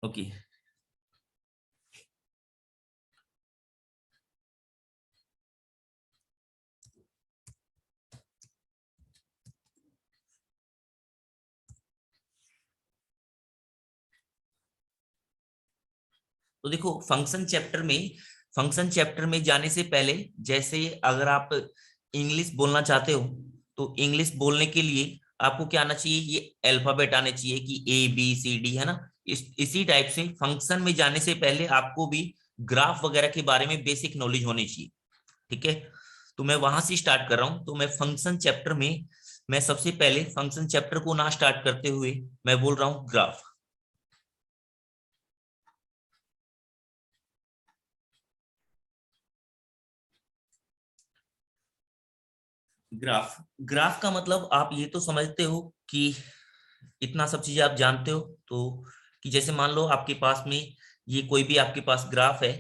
Okay. तो देखो function chapter में जाने से पहले, जैसे अगर आप इंग्लिश बोलना चाहते हो तो इंग्लिश बोलने के लिए आपको क्या आना चाहिए, ये अल्फाबेट आने चाहिए कि ABCD, है ना। इसी टाइप से फंक्शन में जाने से पहले आपको भी ग्राफ वगैरह के बारे में बेसिक नॉलेज होनी चाहिए। ठीक है, तो मैं वहां से स्टार्ट कर रहा हूं। तो मैं फंक्शन चैप्टर में, मैं सबसे पहले फंक्शन चैप्टर को ना स्टार्ट करते हुए मैं बोल रहा हूं ग्राफ। ग्राफ ग्राफ का मतलब आप ये तो समझते हो कि इतना सब चीजें आप जानते हो। तो कि जैसे मान लो आपके पास में ये कोई भी आपके पास ग्राफ है,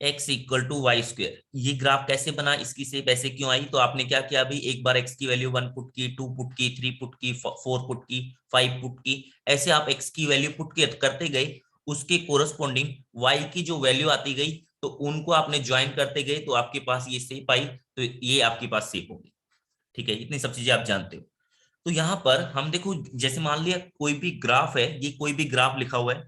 x=y²। ये ग्राफ कैसे बना, इसकी शेप ऐसे क्यों आई, तो आपने क्या किया, अभी एक बार x की वैल्यू 1 पुट की, 2 पुट की, 3 पुट की, 4 पुट की, 5 पुट की। ऐसे आप x की वैल्यू पुट करते गए, उसके कोरस्पॉन्डिंग y की जो वैल्यू आती गई, तो उनको आपने ज्वाइन करते गए, तो आपके पास ये शेप आई। तो ये आपके पास शेप होगी। ठीक है, इतनी सब चीजें आप जानते हो। तो यहाँ पर हम देखो, जैसे मान लिया कोई भी ग्राफ है, ये कोई भी ग्राफ लिखा हुआ है,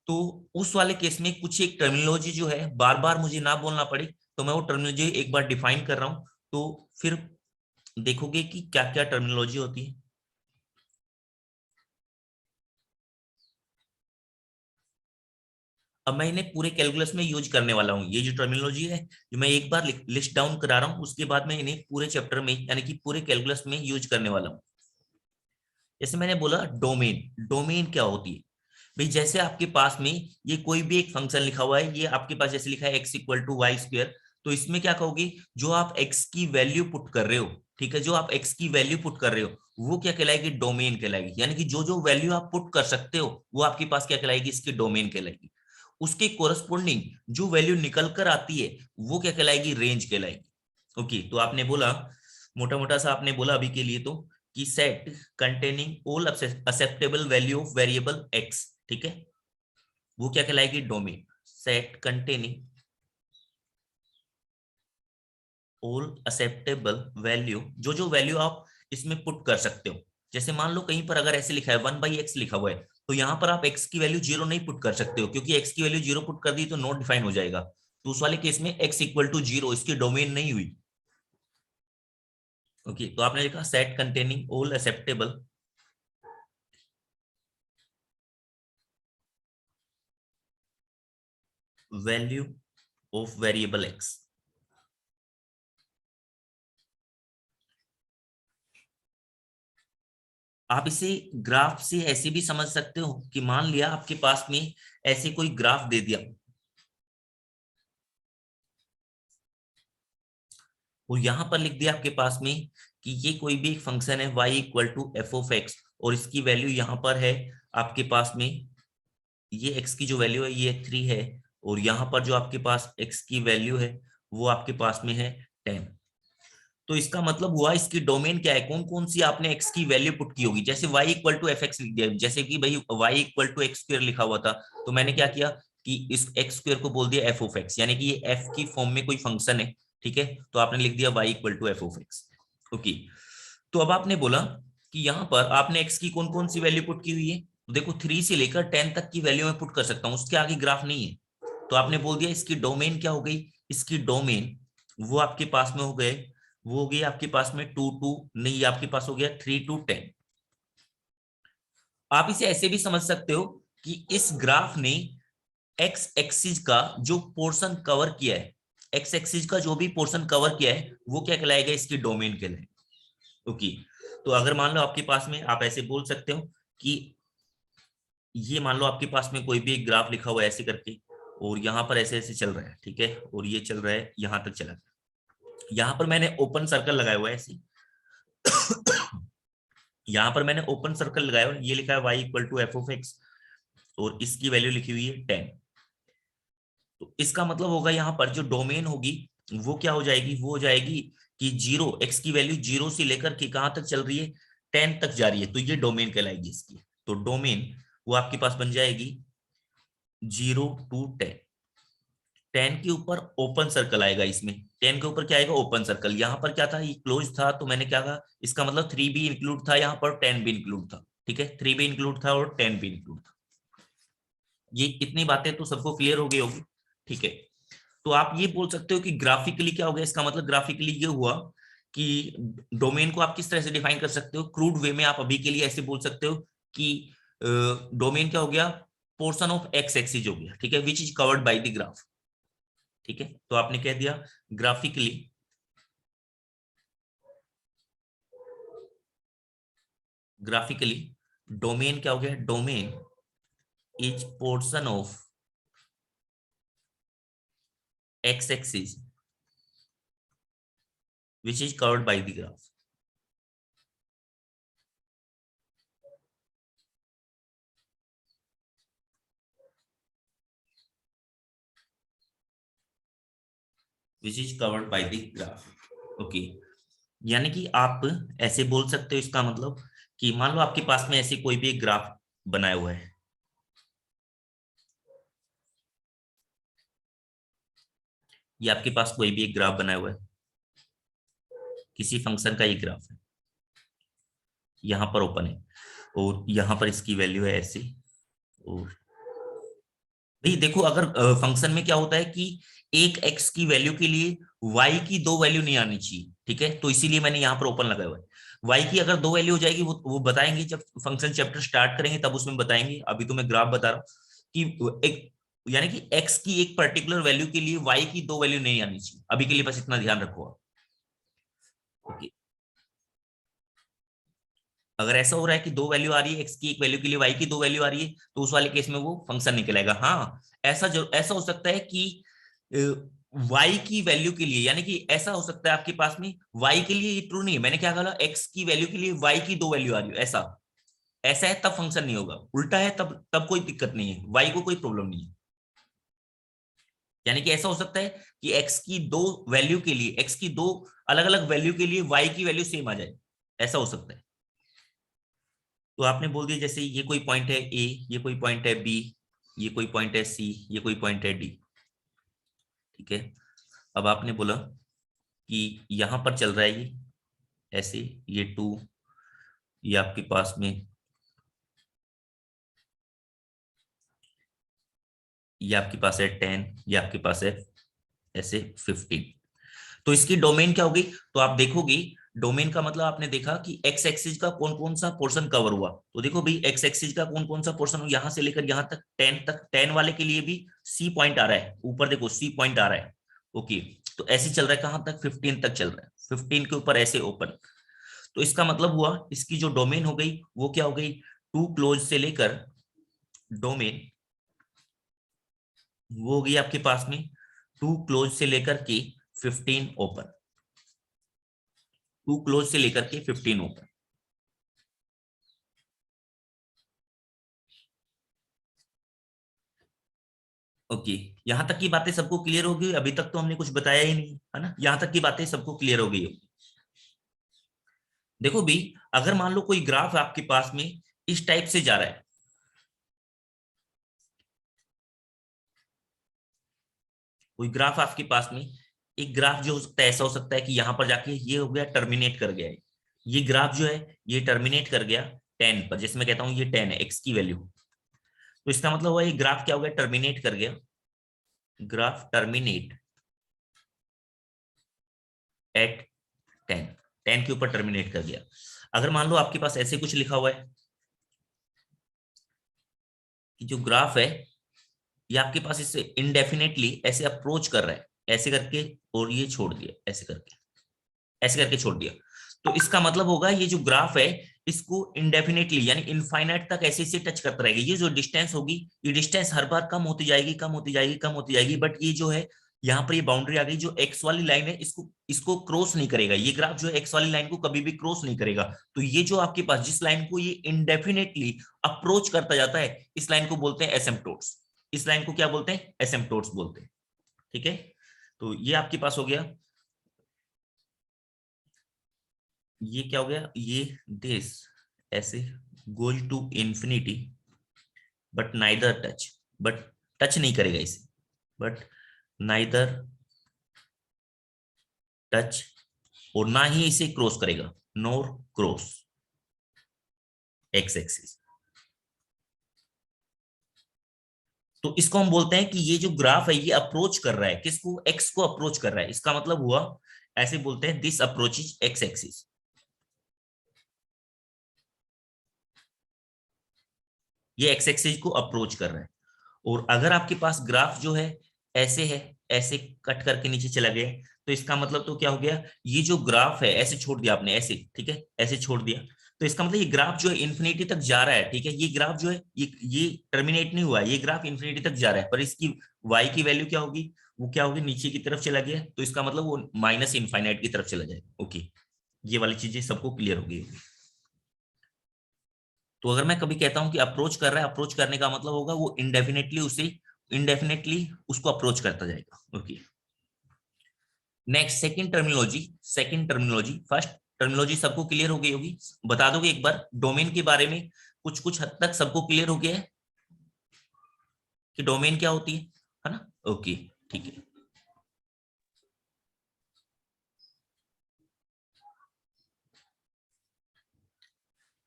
तो उस वाले केस में कुछ एक टर्मिनोलॉजी जो है बार बार मुझे ना बोलना पड़े, तो मैं वो टर्मिनोलॉजी एक बार डिफाइन कर रहा हूं। तो फिर देखोगे कि क्या क्या टर्मिनोलॉजी होती है। अब मैं इन्हें पूरे कैलकुलस में यूज करने वाला हूँ, ये जो टर्मिनोलॉजी है, जो मैं एक बार लिस्ट डाउन करा रहा हूँ, उसके बाद मैं इन्हें पूरे चैप्टर में यानी कि पूरे कैलकुलस में यूज करने वाला हूँ। जैसे मैंने बोला डोमेन, डोमेन क्या होती है भाई, जैसे आपके पास में ये कोई भी एक फंक्शन लिखा हुआ है, ये आपके पास जैसे लिखा है x=y², तो इसमें क्या कहोगे, जो आप x की वैल्यू पुट कर रहे हो, ठीक है, जो आप x की वैल्यू पुट कर रहे हो, वो क्या कहलाएगी, डोमेन कहलाएगी। यानी कि जो जो वैल्यू आप पुट कर सकते हो वो आपके पास क्या कहलाएगी, इसकी डोमेन कहलाएगी। उसके कोरस्पोंडिंग जो वैल्यू निकल कर आती है वो क्या कहलाएगी, रेंज कहलाएगी। ओके, तो आपने बोला, मोटा मोटा सा आपने बोला अभी के लिए तो, कि set containing all acceptable value of variable x, ठीक है, वो क्या कहलाएगी, domain. Set containing all acceptable value, जो जो वैल्यू आप इसमें पुट कर सकते हो। जैसे मान लो कहीं पर अगर ऐसे लिखा है 1/x लिखा हुआ है, तो यहाँ पर आप x की वैल्यू 0 नहीं पुट कर सकते हो, क्योंकि x की वैल्यू 0 पुट कर दी तो नॉट डिफाइन हो जाएगा। तो उस वाले केस में x=0 इसकी डोमेन नहीं हुई। ओके, तो आपने लिखा set containing all acceptable value of variable x। आप इसे ग्राफ से ऐसे भी समझ सकते हो कि मान लिया आपके पास में ऐसे कोई ग्राफ दे दिया, और यहां पर लिख दिया आपके पास में कि ये कोई भी एक फंक्शन है y=f(x), और इसकी वैल्यू यहां पर है आपके पास में, ये x की जो वैल्यू है ये 3 है, और यहां पर जो आपके पास x की वैल्यू है वो आपके पास में है 10। तो इसका मतलब हुआ इसकी डोमेन क्या है, कौन कौन सी आपने x की वैल्यू पुट की होगी। जैसे y=fx लिख दिया, जैसे कि भाई y=x² लिखा हुआ था, तो मैंने क्या किया कि इस x² को बोल दिया f(x), यानी कि ये f की फॉर्म में कोई फंक्शन है। ठीक है, तो आपने लिख दिया y=f(x). ओके, तो अब आपने बोला कि यहाँ पर आपने x की कौन कौन सी वैल्यू पुट की हुई है, तो देखो 3 से लेकर 10 तक की वैल्यू मैं पुट कर सकता हूँ, उसके आगे ग्राफ नहीं है। तो आपने बोल दिया इसकी डोमेन क्या हो गई, इसकी डोमेन वो आपके पास में हो गए, वो हो गई आपके पास में 2 टू नहीं, आपके पास हो गया 3 to 10। आप इसे ऐसे भी समझ सकते हो कि इस ग्राफ ने एक्स एक्सिस का जो पोर्शन कवर किया है, एक्स एक्सिस का जो भी पोर्शन कवर किया है वो क्या कहलाएगा, इसकी डोमेन कहलाएगा। ओके, तो अगर मान लो आपके पास में, आप ऐसे बोल सकते हो कि ये मान लो आपके पास में कोई भी एक ग्राफ लिखा हुआ है ऐसे करके, और यहाँ पर ऐसे ऐसे चल रहा है, ठीक है, और ये चल रहा है यहां तक चला गया। यहाँ पर मैंने ओपन सर्कल लगाया हुआ है ऐसे यहाँ पर मैंने ओपन सर्कल लगाया हुआ है, ये लिखा है y=f(x), और इसकी वैल्यू लिखी हुई है 10। तो इसका मतलब होगा यहाँ पर जो डोमेन होगी वो क्या हो जाएगी, वो हो जाएगी कि 0, x की वैल्यू 0 से लेकर के कहां तक चल रही है, 10 तक जा रही है, तो ये डोमेन कहलाएगी इसकी। तो डोमेन वो आपके पास बन जाएगी 0 to 10। 10 के ऊपर ओपन सर्कल आएगा, इसमें 10 के ऊपर क्या आएगा, ओपन सर्कल। यहाँ पर क्या था, ये क्लोज था, तो मैंने क्या कहा, इसका मतलब 3 भी इंक्लूड था यहाँ पर, 10 भी इंक्लूड था। ठीक है, 3 भी इंक्लूड था और 10 भी इंक्लूड था। ये इतनी बातें तो सबको क्लियर हो गई होगी। ठीक है, तो आप ये बोल सकते हो कि ग्राफिकली क्या हो गया, इसका मतलब ग्राफिकली ये हुआ कि डोमेन को आप किस तरह से डिफाइन कर सकते हो, क्रूड वे में आप अभी के लिए ऐसे बोल सकते हो कि डोमेन क्या हो गया, पोर्शन ऑफ एक्स एक्सिस हो गया। ठीक है, which is covered by the graph. ठीक है, तो आपने कह दिया ग्राफिकली ग्राफिकली डोमेन क्या हो गया, domain is portion of x axis which is covered by the graph। which is covered by the graph। Okay, यानी कि आप ऐसे बोल सकते हो, इसका मतलब कि मान लो आपके पास में ऐसी कोई भी एक ग्राफ बनाया हुआ है, ये आपके पास कोई भी एक ग्राफ बनाया हुआ है, किसी फंक्शन का ये ग्राफ है, यहां पर ओपन है और यहां पर इसकी वैल्यू है ऐसी। और भाई देखो, अगर फंक्शन में क्या होता है कि एक एक्स की वैल्यू के लिए वाई की दो वैल्यू नहीं आनी चाहिए। ठीक है, तो इसीलिए मैंने यहाँ पर ओपन लगाया हुआ है। वाई की अगर दो वैल्यू हो जाएगी, वो बताएंगे जब फंक्शन चैप्टर स्टार्ट करेंगे, तब उसमें बताएंगे। अभी तो मैं ग्राफ बता रहा हूँ कि एक, यानी कि एक्स की एक पर्टिकुलर वैल्यू के लिए वाई की दो वैल्यू नहीं आनी चाहिए। अभी के लिए बस इतना ध्यान रखो आप। ओके, अगर ऐसा हो रहा है कि दो वैल्यू आ रही है, एक्स की एक वैल्यू के लिए वाई की दो वैल्यू आ रही है, तो उस वाले केस में वो फंक्शन निकलेगा। हाँ, ऐसा हो सकता है कि वाई की वैल्यू के लिए, यानी कि ऐसा हो सकता है आपके पास में वाई के लिए ये ट्रू नहीं है, मैंने क्या कहा, एक्स की वैल्यू के लिए वाई की दो वैल्यू आ रही है, ऐसा ऐसा है तब फंक्शन नहीं होगा। उल्टा है तब तब कोई दिक्कत नहीं है, वाई को कोई प्रॉब्लम नहीं है। यानी कि ऐसा हो सकता है कि एक्स की दो वैल्यू के लिए, एक्स की दो अलग अलग वैल्यू के लिए वाई की वैल्यू सेम आ जाए, ऐसा हो सकता है। तो आपने बोल दिया जैसे ये कोई पॉइंट है ए, ये कोई पॉइंट है बी, ये कोई पॉइंट है सी, ये कोई पॉइंट है डी। ठीक है, अब आपने बोला कि यहां पर चल रहा है ये ऐसे, ये 2, ये आपके पास में, ये आपके पास है 10, ये आपके पास है ऐसे 15। तो इसकी डोमेन क्या होगी, तो आप देखोगे डोमेन का मतलब आपने देखा कि एक्स एक्सिस का कौन कौन सा पोर्शन कवर हुआ। तो देखो भाई, एक्स एक्सिस का कौन कौन सा पोर्शन, यहां से लेकर यहां तक 10 तक, 10 वाले के लिए भी सी पॉइंट आ रहा है, ऊपर देखो सी पॉइंट आ रहा है। ओके, तो ऐसे चल रहा है, कहां तक, 15 तक चल रहा है, 15 के ऊपर ऐसे ओपन। तो इसका मतलब हुआ इसकी जो डोमेन हो गई वो क्या हो गई, टू क्लोज से लेकर डोमेन वो हो गई आपके पास में टू क्लोज से लेकर के 15 ओपन, टू क्लोज से लेकर के 15 ओपन। ओके, यहां तक की बातें सबको क्लियर हो गई, अभी तक तो हमने कुछ बताया ही नहीं है ना, यहां तक की बातें सबको क्लियर हो गई होगी। देखो भी, अगर मान लो कोई ग्राफ आपके पास में इस टाइप से जा रहा है, कोई ग्राफ आपके पास में, एक ग्राफ जो हो सकता है ऐसा हो सकता है कि यहां पर जाके ये हो गया, टर्मिनेट कर गया है, ये ग्राफ जो है ये टर्मिनेट कर गया 10 पर, जैसे मैं कहता हूं ये 10 है एक्स की वैल्यू। तो इसका मतलब हुआ ये ग्राफ क्या हो गया, टर्मिनेट कर गया, ग्राफ टर्मिनेट एट 10, 10 के ऊपर टर्मिनेट कर गया। अगर मान लो आपके पास ऐसे कुछ लिखा हुआ है कि जो ग्राफ है ये आपके पास इससे इनडेफिनेटली ऐसे अप्रोच कर रहा है, ऐसे करके, और ये छोड़ दिया, ऐसे करके, ऐसे करके छोड़ दिया। तो इसका मतलब होगा ये जो ग्राफ है इसको इनडेफिनेटली यानी इनफाइनाइट तक ऐसे से टच करता रहेगा। ये जो डिस्टेंस होगी, ये डिस्टेंस हर बार कम होती जाएगी, कम होती जाएगी, कम होती जाएगी, बट ये जो है यहाँ पर ये बाउंड्री आ गई, जो एक्स वाली लाइन है इसको इसको क्रॉस नहीं करेगा, ये ग्राफ जो है एक्स वाली लाइन को कभी भी क्रॉस नहीं करेगा। तो ये जो आपके पास जिस लाइन को ये इनडेफिनेटली अप्रोच करता जाता है, इस लाइन को बोलते हैं एसिम्पटोट्स। इस लाइन को क्या बोलते हैं, एसिम्पटोट्स बोलते हैं। ठीक है, तो ये आपके पास हो गया, ये क्या हो गया, ये दिस ऐसे going to infinity but neither touch, but touch नहीं करेगा इसे, बट नाइदर टच, और ना ही इसे क्रॉस करेगा, नोर क्रॉस एक्स एक्सिस। तो इसको हम बोलते हैं कि ये जो ग्राफ है ये अप्रोच कर रहा है किसको, एक्स को अप्रोच कर रहा है। इसका मतलब हुआ, ऐसे बोलते हैं दिस अप्रोचेज एक्स एक्सिस। ये एक्स एक्सिस को अप्रोच कर रहा है। और अगर आपके पास ग्राफ जो है, ऐसे कट करके नीचे चला गया, तो इसका मतलब तो क्या हो गया, ये जो ग्राफ है ऐसे छोड़ दिया आपने, ऐसे, ठीक है, ऐसे छोड़ दिया, तो इसका मतलब ये ग्राफ जो है इन्फिनिटी तक जा रहा है, ठीक है। ये ग्राफ जो है ये टर्मिनेट नहीं हुआ है, ये ग्राफ इन्फिनिटी तक जा रहा है, पर इसकी वाई की वैल्यू क्या होगी, वो क्या होगी, नीचे की तरफ चला गया, तो इसका मतलब वो माइनस इनफाइनाइट की तरफ चला जाएगा। ओके, ये वाली चीजें सबको क्लियर हो गई। तो अगर मैं कभी कहता हूं कि अप्रोच कर रहा है, अप्रोच करने का मतलब होगा वो इंडेफिनेटली उसको अप्रोच करता जाएगा। Okay, next second terminology. First terminology सबको क्लियर हो गई होगी, बता दोगे एक बार डोमेन के बारे में, कुछ कुछ हद तक सबको क्लियर हो गया है कि डोमेन क्या होती है ना। ओके, ठीक है।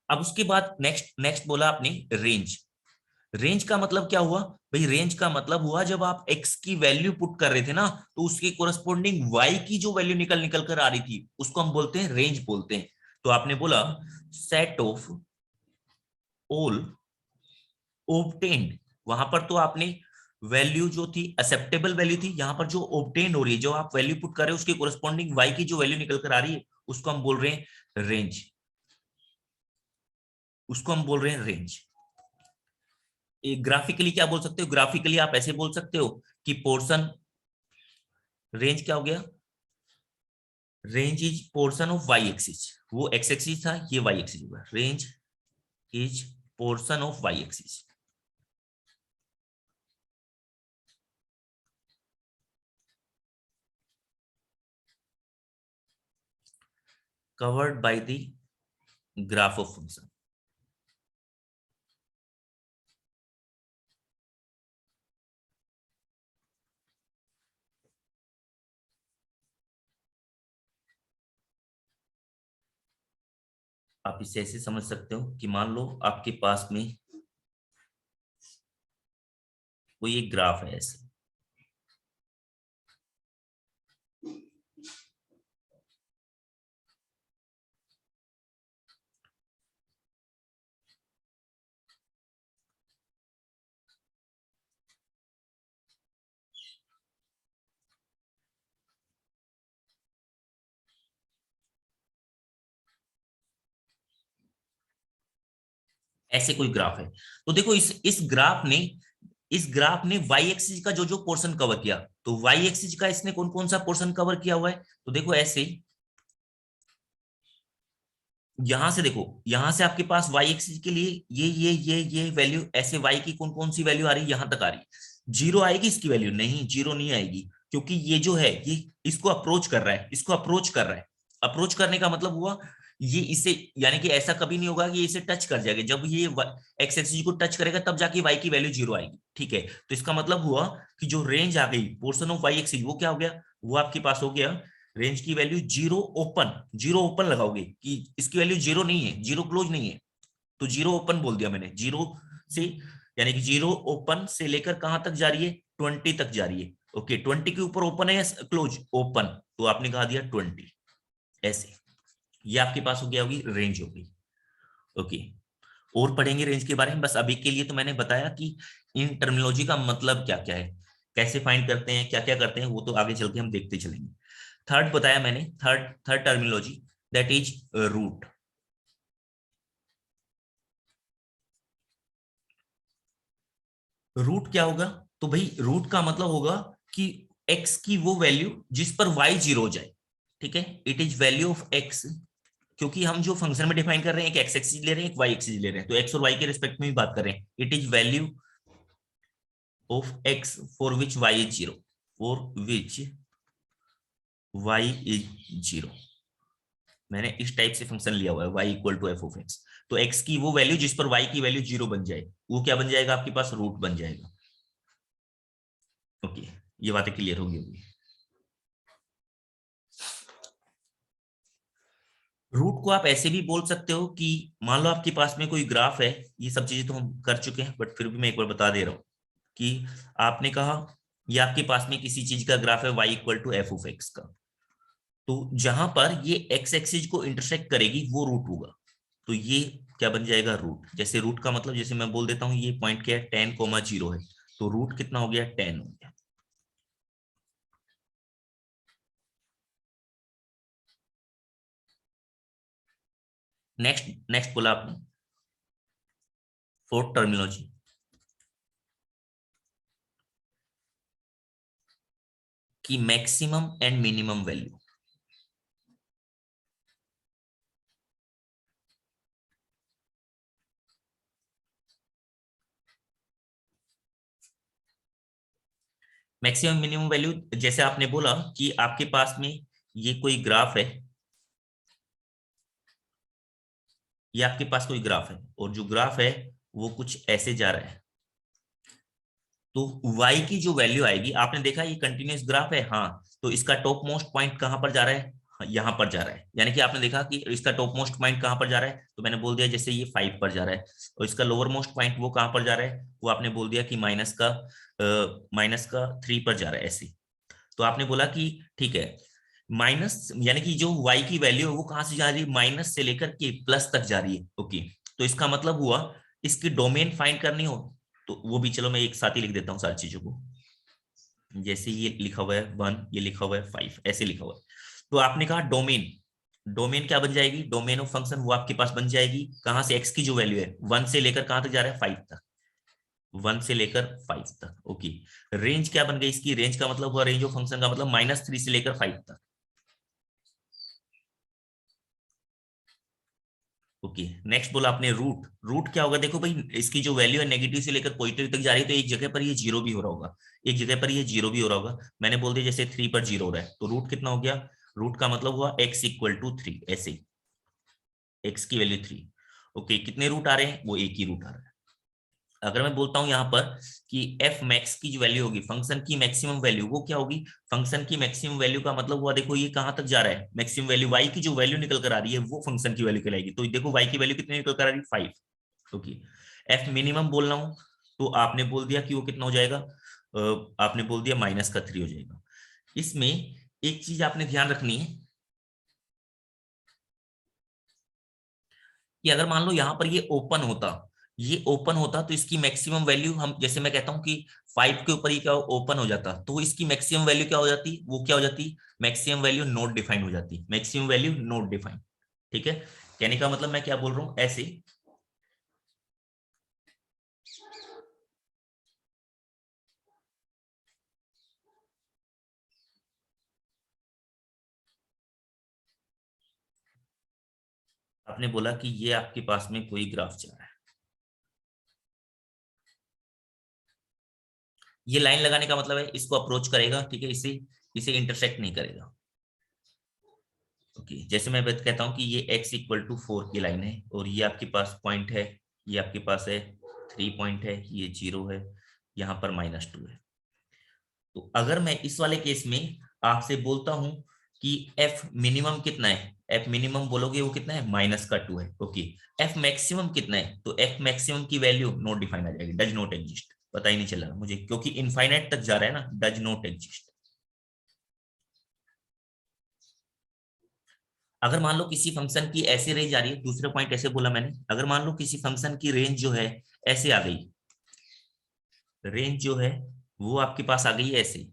अब उसके बाद नेक्स्ट नेक्स्ट बोला आपने रेंज। रेंज का मतलब क्या हुआ भाई, रेंज का मतलब हुआ जब आप x की वैल्यू पुट कर रहे थे ना, तो उसके कोरस्पोंडिंग y की जो वैल्यू निकल निकल कर आ रही थी उसको हम बोलते हैं रेंज बोलते हैं। तो आपने बोला सेट ऑफ ऑल ऑब्टेन्ड, वहां पर तो आपने वैल्यू जो थी एक्सेप्टेबल वैल्यू थी, यहां पर जो ऑब्टेन्ड हो रही है, जो आप वैल्यू पुट कर रहे हो उसके कोरस्पोंडिंग y की जो वैल्यू निकल कर आ रही है उसको हम बोल रहे हैं रेंज, उसको हम बोल रहे हैं रेंज। ग्राफिकली क्या बोल सकते हो, ग्राफिकली आप ऐसे बोल सकते हो कि पोर्शन, रेंज क्या हो गया, range is portion of y axis, वो एक्स एक्सिस था, ये वाई एक्सिस होगा, range is portion of y axis. Covered by the graph of function. आप इसे ऐसे समझ सकते हो कि मान लो आपके पास में कोई एक ग्राफ है ऐसे, ऐसे कोई ग्राफ है। तो देखो इस ग्राफ ने वाई एक्सिस का जो जो पोर्शन कवर किया, तो वाई एक्सिस का इसने कौन कौन सा पोर्शन कवर किया हुआ है, तो देखो ऐसे, यहां से देखो, यहां से आपके पास वाई एक्सिस के लिए ये वैल्यू, ऐसे वाई की कौन कौन सी वैल्यू आ रही है, यहां तक आ रही है। जीरो आएगी इसकी वैल्यू, नहीं जीरो नहीं आएगी, क्योंकि ये जो है ये इसको अप्रोच कर रहा है, इसको अप्रोच कर रहा है। अप्रोच करने का मतलब हुआ ये इसे, यानी कि ऐसा कभी नहीं होगा कि इसे टच कर जाएगा, जब ये एक्स एक्सिस को टच करेगा तब जाके वाई की वैल्यू जीरो आएगी, ठीक है। तो इसका मतलब हुआ कि जो रेंज आ गई पोर्शन ऑफ वाई एक्सिस, वो क्या हो गया, वो आपके पास हो गया रेंज की value zero open, zero open लगाओगे कि इसकी वैल्यू जीरो नहीं है, जीरो क्लोज नहीं है, तो जीरो ओपन बोल दिया मैंने, जीरो से, यानी कि जीरो ओपन से लेकर कहां तक जा रही है, 20 तक जा रही है। ओके, 20 के ऊपर ओपन है या क्लोज, ओपन, तो आपने कहा दिया 20, ऐसे। ये आपके पास हो गया, होगी रेंज होगी। ओके, और पढ़ेंगे रेंज के बारे में, बस अभी के लिए तो मैंने बताया कि इन टर्मिनोलॉजी का मतलब क्या क्या है, कैसे फाइंड करते हैं, क्या क्या करते हैं, वो तो आगे चल के हम देखते चलेंगे। थर्ड बताया मैंने, third third terminology, that is root. Root क्या होगा, तो भाई रूट का मतलब होगा कि एक्स की वो वैल्यू जिस पर वाई जीरो हो जाए, ठीक है, it is value of x. क्योंकि हम जो फंक्शन में डिफाइन कर रहे हैं, एक एक्स एक्सिस ले रहे हैं, एक वाई एक्सिस ले रहे हैं, तो एक्स और वाई के रिस्पेक्ट में भी बात कर रहे हैं, it is value of x for which y is zero, for which y is zero. मैंने इस टाइप से फंक्शन लिया हुआ है y equal to f of x, तो x की वो वैल्यू जिस पर y की वैल्यू 0 बन जाए वो क्या बन जाएगा आपके पास, रूट बन जाएगा। ओके, ये बातें क्लियर होगी। रूट को आप ऐसे भी बोल सकते हो कि मान लो आपके पास में कोई ग्राफ है, ये सब चीजें तो हम कर चुके हैं बट फिर भी मैं एक बार बता दे रहा हूं कि आपने कहा ये आपके पास में किसी चीज का ग्राफ है y equal to f of x का, तो जहां पर ये एक्स एक्सिस को इंटरसेक्ट करेगी वो रूट होगा, तो ये क्या बन जाएगा, रूट। जैसे रूट का मतलब जैसे मैं बोल देता हूँ ये पॉइंट क्या है 10,0 है, तो रूट कितना हो गया, 10 हो गया। नेक्स्ट नेक्स्ट बोला आपने फोर्थ टर्मिनोलॉजी की maximum and minimum value. Maximum minimum value जैसे आपने बोला कि आपके पास में ये कोई ग्राफ है, ये आपके पास कोई ग्राफ है और जो ग्राफ है वो कुछ ऐसे जा रहा है, तो y की जो वैल्यू आएगी, आपने देखा ये कंटिन्यूअस ग्राफ है, हाँ, तो इसका टॉप मोस्ट पॉइंट कहां पर जा रहा है, यहां पर जा रहा है, यानी कि आपने देखा कि इसका टॉप मोस्ट पॉइंट कहां पर जा रहा है, तो मैंने बोल दिया जैसे ये 5 पर जा रहा है, और इसका लोअर मोस्ट पॉइंट वो कहां पर जा रहा है, वो आपने बोल दिया कि माइनस का 3 पर जा रहा है ऐसे। तो आपने बोला कि ठीक है, माइनस यानी कि जो y की वैल्यू है वो कहां से जा रही है, माइनस से लेकर के प्लस तक जा रही है। ओके, तो इसका मतलब हुआ इसकी डोमेन फाइंड करनी हो तो वो भी चलो मैं एक साथ ही लिख देता हूँ सारी चीजों को, जैसे ये लिखा हुआ है 1, ये लिखा हुआ है 5, ऐसे लिखा हुआ है। तो आपने कहा डोमेन, डोमेन क्या बन जाएगी, डोमेन ऑफ फंक्शन वो आपके पास बन जाएगी कहां से, x की जो वैल्यू है 1 से लेकर कहां तक जा रहा है, 5 तक, 1 से लेकर 5 तक। ओके, रेंज क्या बन गई इसकी, रेंज का मतलब हुआ, रेंज ऑफ फंक्शन का मतलब -3 से लेकर 5 तक। ओके, नेक्स्ट बोला आपने रूट, रूट क्या होगा, देखो भाई इसकी जो वैल्यू है नेगेटिव से लेकर पॉजिटिव तक जा रही है, तो एक जगह पर ये जीरो भी हो रहा होगा, एक जगह पर ये जीरो भी हो रहा होगा। मैंने बोल दिया जैसे 3 पर जीरो हो रहा है, तो रूट कितना हो गया, रूट का मतलब हुआ x इक्वल टू 3, ऐसे x की वैल्यू 3। ओके, कितने रूट आ रहे हैं, वो एक ही रूट आ रहा है। अगर मैं बोलता हूं यहां पर कि f मैक्स की जो वैल्यू होगी, फंक्शन की मैक्सिमम वैल्यू, वो क्या होगी, फंक्शन की मैक्सिमम वैल्यू का मतलब हुआ, देखो ये कहां तक जा रहा है, मैक्सिमम वैल्यू y की जो वैल्यू निकल कर आ रही है वो फंक्शन की वैल्यू कहलाएगी। तो देखो y की वैल्यू कितनी निकल कर आ रही है, 5। ओके, f मिनिमम बोल रहा हूं, तो आपने बोल दिया कि वो कितना हो जाएगा, आपने बोल दिया -3 हो जाएगा। इसमें एक चीज आपने ध्यान रखनी है कि अगर मान लो यहाँ पर ये ओपन होता, ये ओपन होता तो इसकी मैक्सिमम वैल्यू, हम जैसे मैं कहता हूँ कि 5 के ऊपर ही क्या ओपन हो जाता, तो इसकी मैक्सिमम वैल्यू क्या हो जाती, वो क्या हो जाती, मैक्सिमम वैल्यू नॉट डिफाइंड हो जाती, मैक्सिमम वैल्यू नॉट डिफाइंड। ठीक है, कहने का मतलब मैं क्या बोल रहा हूँ, ऐसे आपने बोला कि ये आपके पास में कोई ग्राफ चल रहा है, ये लाइन लगाने का मतलब है इसको अप्रोच करेगा, ठीक है, इसे इसे इंटरसेक्ट नहीं करेगा। ओके, जैसे मैं बात कहता हूँ कि ये x इक्वल टू 4 की लाइन है और ये आपके पास पॉइंट है, ये आपके पास है 3 पॉइंट है, ये 0 है, यहाँ पर -2 है। तो अगर मैं इस वाले केस में आपसे बोलता हूं कि f मिनिमम कितना है, f मिनिमम बोलोगे वो कितना है, -2 है। ओके, f मैक्सिमम कितना है, तो f मैक्सिमम की वैल्यू नॉट डिफाइन आ जाएगी, डज नॉट एग्जिस्ट, पता ही नहीं चला मुझे क्योंकि इनफाइनाइट तक जा रहा है ना, डज नॉट एग्जिस्ट। अगर मान लो किसी फंक्शन की ऐसी रेंज आ रही है, दूसरे पॉइंट ऐसे बोला मैंने, अगर मान लो किसी फंक्शन की रेंज जो है ऐसे आ गई, रेंज जो है वो आपके पास आ गई है ऐसे,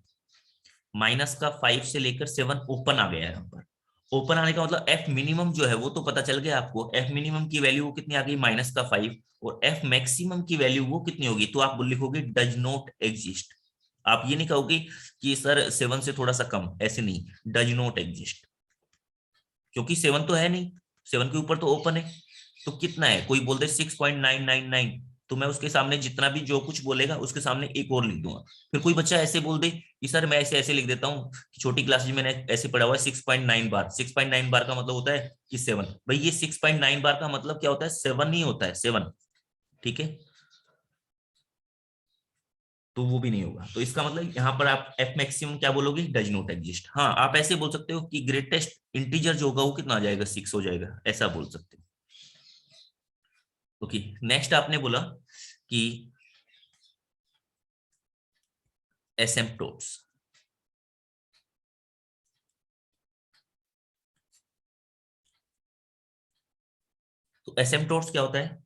-5 से लेकर 7 ओपन आ गया है यहाँ पर। ओपन आने का मतलब एफ मिनिमम जो है वो तो पता चल गया आपको, एफ मिनिमम की वैल्यू वो कितनी आ गई, -5, और एफ मैक्सिमम की वैल्यू वो कितनी होगी, तो आप लिखोगे डज नॉट एग्जिस्ट। आप ये नहीं कहोगे कि सर 7 से थोड़ा सा कम, ऐसे नहीं, डज नॉट एग्जिस्ट, क्योंकि 7 तो है नहीं, 7 के ऊपर तो ओपन है। तो कितना है, कोई बोलते 6.999, तो मैं उसके सामने जितना भी जो कुछ बोलेगा उसके सामने एक और लिख दूंगा। फिर कोई बच्चा ऐसे बोल दे कि सर मैं ऐसे ऐसे लिख देता हूँ कि छोटी क्लास में मैंने ऐसे पढ़ा हुआ है 6.9 बार। 6.9 बार का मतलब होता है कि 7। भाई ये 6.9 बार का मतलब क्या होता है? 7 ही होता है, 7। ठीक है, तो वो भी नहीं होगा। तो इसका मतलब यहाँ पर आप एफ मैक्सिमम क्या बोलोगे? Does not exist. हाँ, आप ऐसे बोल सकते हो कि ग्रेटेस्ट इंटीजर जो होगा वो कितना आ जाएगा? 6 हो जाएगा, ऐसा बोल सकते हो। ओके, नेक्स्ट आपने बोला कि एसिम्पटोट्स। तो एसिम्पटोट्स क्या होता है?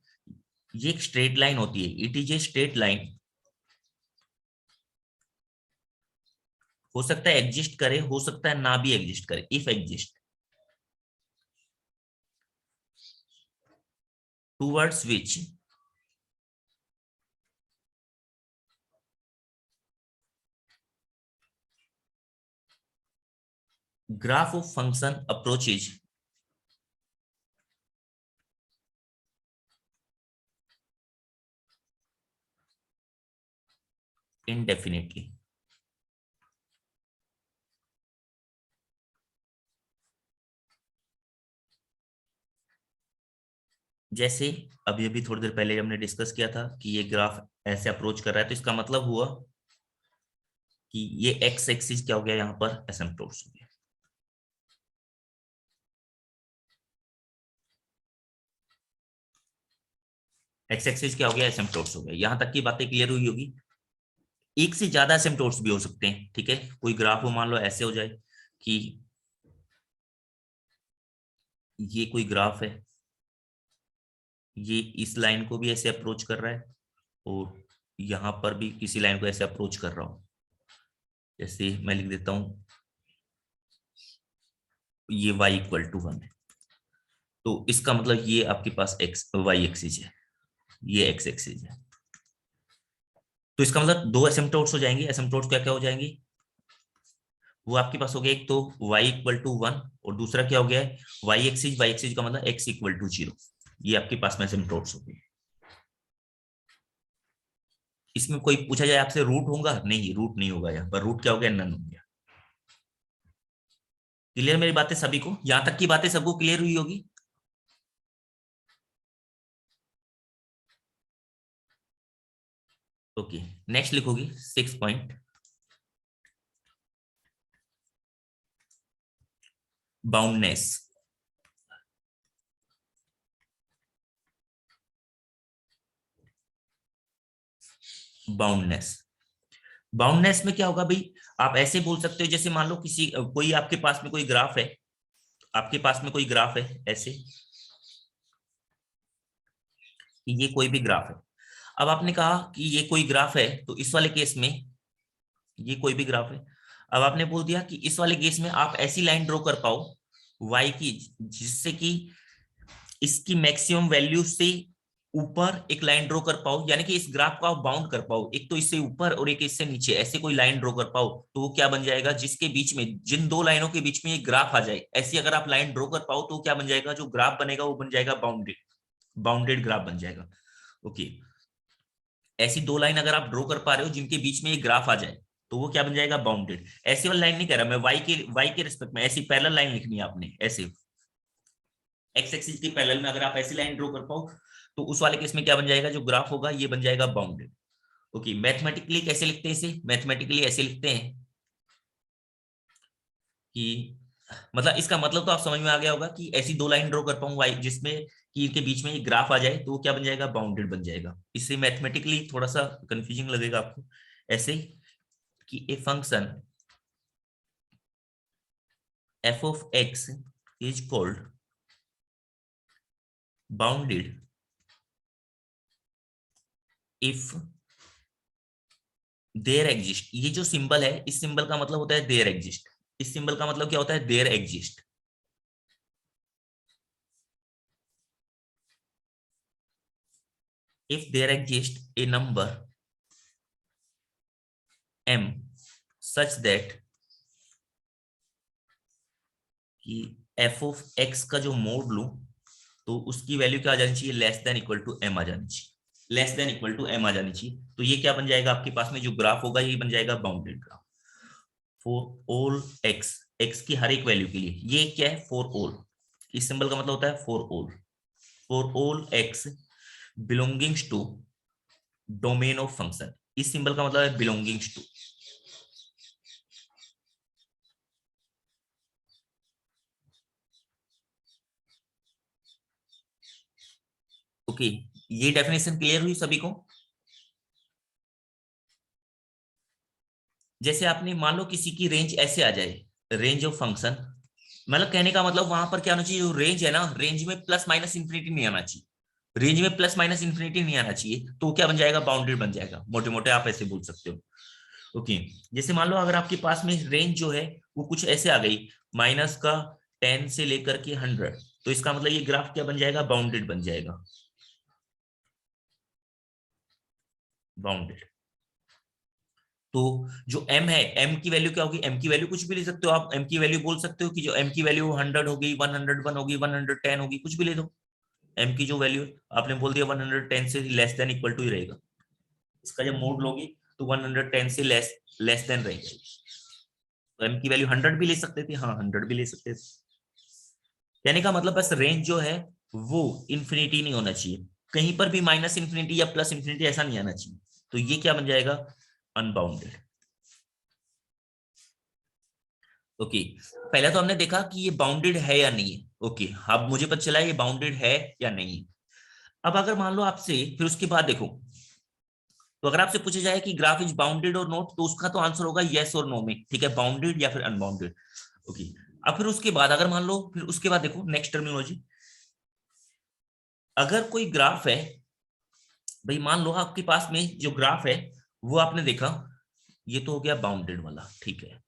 ये एक स्ट्रेट लाइन होती है, it is a straight line. हो सकता है एग्जिस्ट करे, हो सकता है ना भी एग्जिस्ट करे। If exist, towards which graph of function approaches indefinitely। जैसे अभी अभी थोड़ी देर पहले हमने डिस्कस किया था कि ये ग्राफ ऐसे अप्रोच कर रहा है, तो इसका मतलब हुआ कि ये एक्स एक्सिस क्या हो गया? यहाँ पर एसिम्पटोट्स हो गया। एक्स एक्सिस क्या हो गया? एसिम्पटोट्स हो गया। यहां तक की बातें क्लियर हुई होगी। एक से ज्यादा एसिम्पटोट्स भी हो सकते हैं। ठीक है, कोई ग्राफ हो, मान लो ऐसे हो जाए कि ये कोई ग्राफ है, ये इस लाइन को भी ऐसे अप्रोच कर रहा है और यहां पर भी किसी लाइन को ऐसे अप्रोच कर रहा हूं। जैसे मैं लिख देता हूं ये y इक्वल टू 1 है, तो इसका मतलब ये आपके पास एक्स वाई एक्सिस है, ये एक्स एक्सिस है। तो इसका मतलब दो एसिम्पटोट्स हो जाएंगे। एसिम्पटोट्स क्या क्या हो जाएंगी? वो आपके पास हो गया, एक तो y इक्वल टू 1 और दूसरा क्या हो गया है? y axis. y एक्सिस का मतलब x इक्वल टू 0। ये आपके पास में एसिम्पटोट्स हो गए। इसमें कोई पूछा जाए आपसे रूट होगा? नहीं, रूट नहीं होगा। यहाँ पर रूट क्या हो गया? नन हो गया। क्लियर मेरी बातें सभी को? यहां तक की बातें सबको क्लियर हुई होगी। ओके, नेक्स्ट लिखोगी 6 पॉइंट, बाउंडनेस। बाउंडनेस, बाउंडनेस में क्या होगा भाई? आप ऐसे बोल सकते हो, जैसे मान लो किसी कोई आपके पास में कोई ग्राफ है, आपके पास में कोई ग्राफ है ऐसे, कि ये कोई भी ग्राफ है। अब आपने कहा कि ये कोई ग्राफ है, तो इस वाले केस में ये कोई भी ग्राफ है। अब आपने बोल दिया कि इस वाले केस में आप ऐसी लाइन ड्रॉ कर पाओ y की, जिससे कि इसकी मैक्सिमम वैल्यू से ऊपर एक लाइन ड्रॉ कर पाओ, यानी कि इस ग्राफ को आप बाउंड कर पाओ, एक तो इससे ऊपर और एक इससे नीचे, ऐसे कोई लाइन ड्रॉ कर पाओ। तो वो क्या बन जाएगा? जिसके बीच में, जिन दो लाइनों के बीच में एक ग्राफ आ जाए, ऐसी अगर आप लाइन ड्रॉ कर पाओ तो क्या बन जाएगा? जो ग्राफ बनेगा वो बन जाएगा बाउंडेड, बाउंडेड ग्राफ बन जाएगा। ओके, ऐसी दो लाइन अगर आप ड्रॉ कर पा रहे हो जिनके बीच में एक ग्राफ आ जाए, तो वो क्या बन जाएगा? बाउंडेड। ऐसी वाली लाइन नहीं कह रहा मैं, वाई के रिस्पेक्ट में ऐसी पैरेलल लाइन लिखनी है आपने, ऐसे एक्स एक्सिस की पैरेलल में अगर आप ऐसी लाइन ड्रॉ कर पाओ, तो उस वाले केस में क्या बन जाएगा? जो ग्राफ होगा ये बन जाएगा बाउंडेड। ओके, मैथमेटिकली कैसे लिखते हैं इसे? मैथमेटिकली ऐसे लिखते हैं कि, मतलब इसका मतलब तो आप समझ में आ गया होगा कि ऐसी दो लाइन ड्रॉ कर पाऊं वाई जिसमें कि इनके बीच में एक ग्राफ आ जाए, तो वो क्या बन जाएगा? बाउंडेड बन जाएगा। इससे मैथमेटिकली थोड़ा सा कंफ्यूजिंग लगेगा आपको, ऐसे कि a function f of x is called bounded if there exist. ये जो सिंबल है, इस सिंबल का मतलब होता है देयर एग्जिस्ट। इस सिंबल का मतलब क्या होता है? There exist. If there exist a number m such that कि f ऑफ x का जो मोड लूं, तो उसकी वैल्यू क्या आ जानी चाहिए? Less than equal to m आ जानी चाहिए। Less than equal to m आ जानी चाहिए। तो ये क्या बन जाएगा आपके पास में जो ग्राफ होगा, ये बन जाएगा bounded graph for all x, x की हर एक वैल्यू के लिए। ये क्या है? फॉर ऑल, इस सिंबल का मतलब होता है for all x belongings to domain of function. इस सिंबल का मतलब है बिलोंगिंग्स टू। ओके, ये डेफिनेशन क्लियर हुई सभी को? जैसे आपने मान लो किसी की रेंज ऐसे आ जाए, रेंज ऑफ फंक्शन, मतलब कहने का मतलब वहां पर क्या होना चाहिए, जो रेंज है ना, रेंज में प्लस माइनस इंफिनिटी नहीं आना चाहिए। रेंज में प्लस माइनस इंफिनिटी नहीं आना चाहिए, तो क्या बन जाएगा? बाउंडेड बन जाएगा। मोटे मोटे आप ऐसे बोल सकते हो। ओके, जैसे मान लो अगर आपके पास में रेंज जो है वो कुछ ऐसे आ गई, माइनस का 10 से लेकर के 100, तो इसका मतलब ये ग्राफ क्या बन जाएगा? बाउंडेड बन जाएगा, बाउंडेड। तो जो m है, m की वैल्यू क्या होगी? m की वैल्यू कुछ भी ले सकते हो आप। m की वैल्यू बोल सकते हो कि जो m की वैल्यू 100 होगी, 101 होगी, 110 होगी, कुछ भी ले दो। m की जो वैल्यू आपने बोल दिया 110 से लेस देन इक्वल टू ही रहेगा। इसका जब मोड लोगे तो 110 से लेस देन रहेगा। तो m की वैल्यू 100 भी ले सकते थे, हाँ 100 भी ले सकते थे। कहने का मतलब बस रेंज जो है वो इंफिनिटी नहीं होना चाहिए, कहीं पर भी माइनस इंफिनिटी या प्लस इंफिनिटी ऐसा नहीं आना चाहिए। तो ये क्या बन जाएगा? अनबाउंडेड। ओके, पहले तो हमने देखा कि ये बाउंडेड है या नहीं है। ओके, अब मुझे पता चला ये बाउंडेड है या नहीं है। अब अगर मान लो आपसे फिर उसके बाद देखो, तो अगर आपसे पूछा जाए कि ग्राफ इज बाउंडेड और नॉट, तो उसका तो आंसर होगा यस और नो में, ठीक है, बाउंडेड या फिर अनबाउंडेड। ओके, अब फिर उसके बाद अगर मान लो, फिर उसके बाद देखो नेक्स्ट टर्मिनोलॉजी, अगर कोई ग्राफ है, भाई मान लो आपके पास में जो ग्राफ है वो आपने देखा, ये तो हो गया बाउंडेड वाला, ठीक है।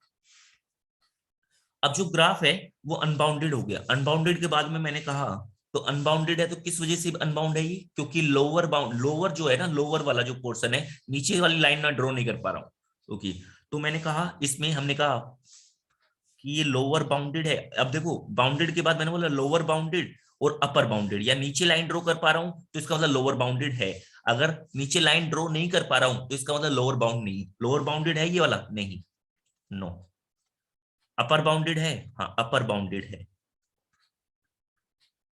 अब जो ग्राफ है वो अनबाउंडेड हो गया। अनबाउंडेड के बाद में मैंने कहा, तो अनबाउंडेड है तो किस वजह से अनबाउंड है ये? क्योंकि लोअर बाउंड, लोअर जो है ना, लोअर वाला जो पोर्शन है, नीचे वाली लाइन ना ड्रॉ नहीं कर पा रहा हूं। ओके, तो मैंने कहा इसमें, हमने कहा कि ये लोअर बाउंडेड है। अब देखो, बाउंडेड के बाद मैंने बोला लोअर बाउंडेड और अपर बाउंडेड, या नीचे लाइन ड्रॉ कर पा रहा हूं तो इसका मतलब लोअर बाउंडेड है। अगर नीचे लाइन ड्रॉ नहीं कर पा रहा हूं तो इसका मतलब लोअर बाउंड नहीं। लोअर बाउंडेड है ये वाला? नहीं, नो। अपर बाउंडेड है? हाँ, अपर बाउंडेड है।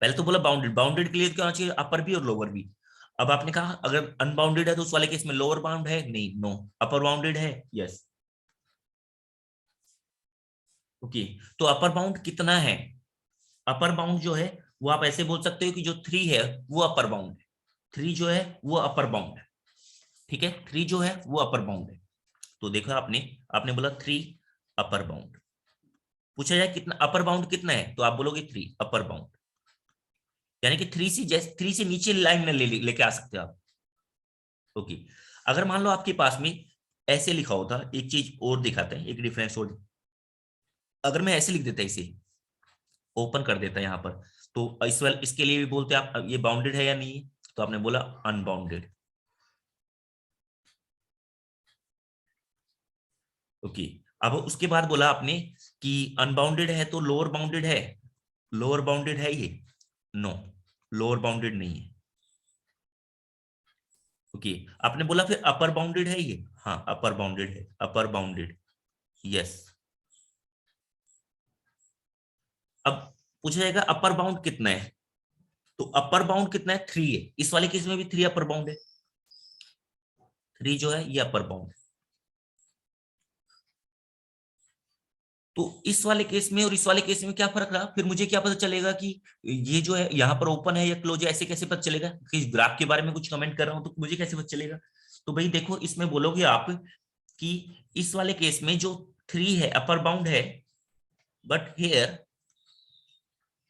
पहले तो बोला बाउंडेड, बाउंडेड के लिए क्या होना चाहिए? अपर भी और लोअर भी। अब आपने कहा अगर अनबाउंडेड है तो उस वाले केस में लोअर बाउंड है? नहीं, नो। अपर बाउंडेड है? यस। ओके, तो अपर बाउंड कितना है? अपर बाउंड जो है वो आप ऐसे बोल सकते हो कि जो 3 है वो अपर बाउंड है। 3 जो है वो अपर बाउंड है, ठीक है, 3 जो है वो अपर बाउंड है। तो देखो आपने आपने बोला 3 अपर बाउंड। पूछा जाए कितना अपर बाउंड कितना है, तो आप बोलोगे 3 अपर बाउंड। यानी कि 3 से, जैसे 3 से नीचे लाइन में लेके आ सकते हो आप। ओके, अगर मान लो आपके पास में ऐसे लिखा होता, एक चीज और दिखाते हैं, एक डिफरेंस और। अगर मैं ऐसे लिख देता, इसे ओपन कर देता यहाँ पर, तो इस वाल इसके लिए भी बोलते हैं आप ये बाउंडेड है या नहीं है, तो आपने बोला अनबाउंडेड। ओके, अब उसके बाद बोला आपने कि अनबाउंडेड है तो लोअर बाउंडेड है? लोअर बाउंडेड है ये? नो, लोअर बाउंडेड नहीं है। ओके, आपने बोला फिर अपर बाउंडेड है ये? हाँ, अपर बाउंडेड है, अपर बाउंडेड, यस। अब पूछा जाएगा अपर बाउंड कितना है, तो अपर बाउंड कितना है? 3 है। इस वाले केस में भी 3 अपर बाउंड है। 3 जो है ये अपर बाउंड है। तो इस वाले केस में और इस वाले केस में क्या फर्क रहा? फिर मुझे क्या पता चलेगा कि ये जो है यहाँ पर ओपन है या क्लोज है? ऐसे कैसे पता चलेगा कि ग्राफ के बारे में कुछ कमेंट कर रहा हूं तो मुझे कैसे पता चलेगा? तो भाई देखो, इसमें बोलोगे आप कि इस वाले केस में जो 3 है अपर बाउंड है, but here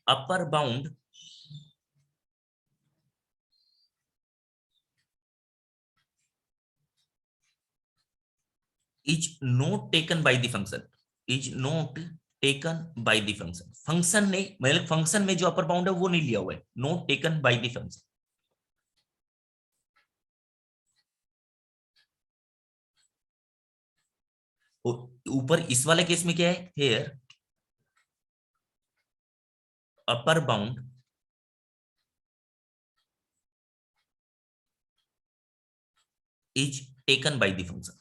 upper bound is not taken by the function, is not taken by the function. Function ने, मतलब फंक्शन में जो अपर बाउंड है वो नहीं लिया हुआ है, not taken by the function. ऊपर इस वाले केस में क्या है? Here upper bound is taken by the function.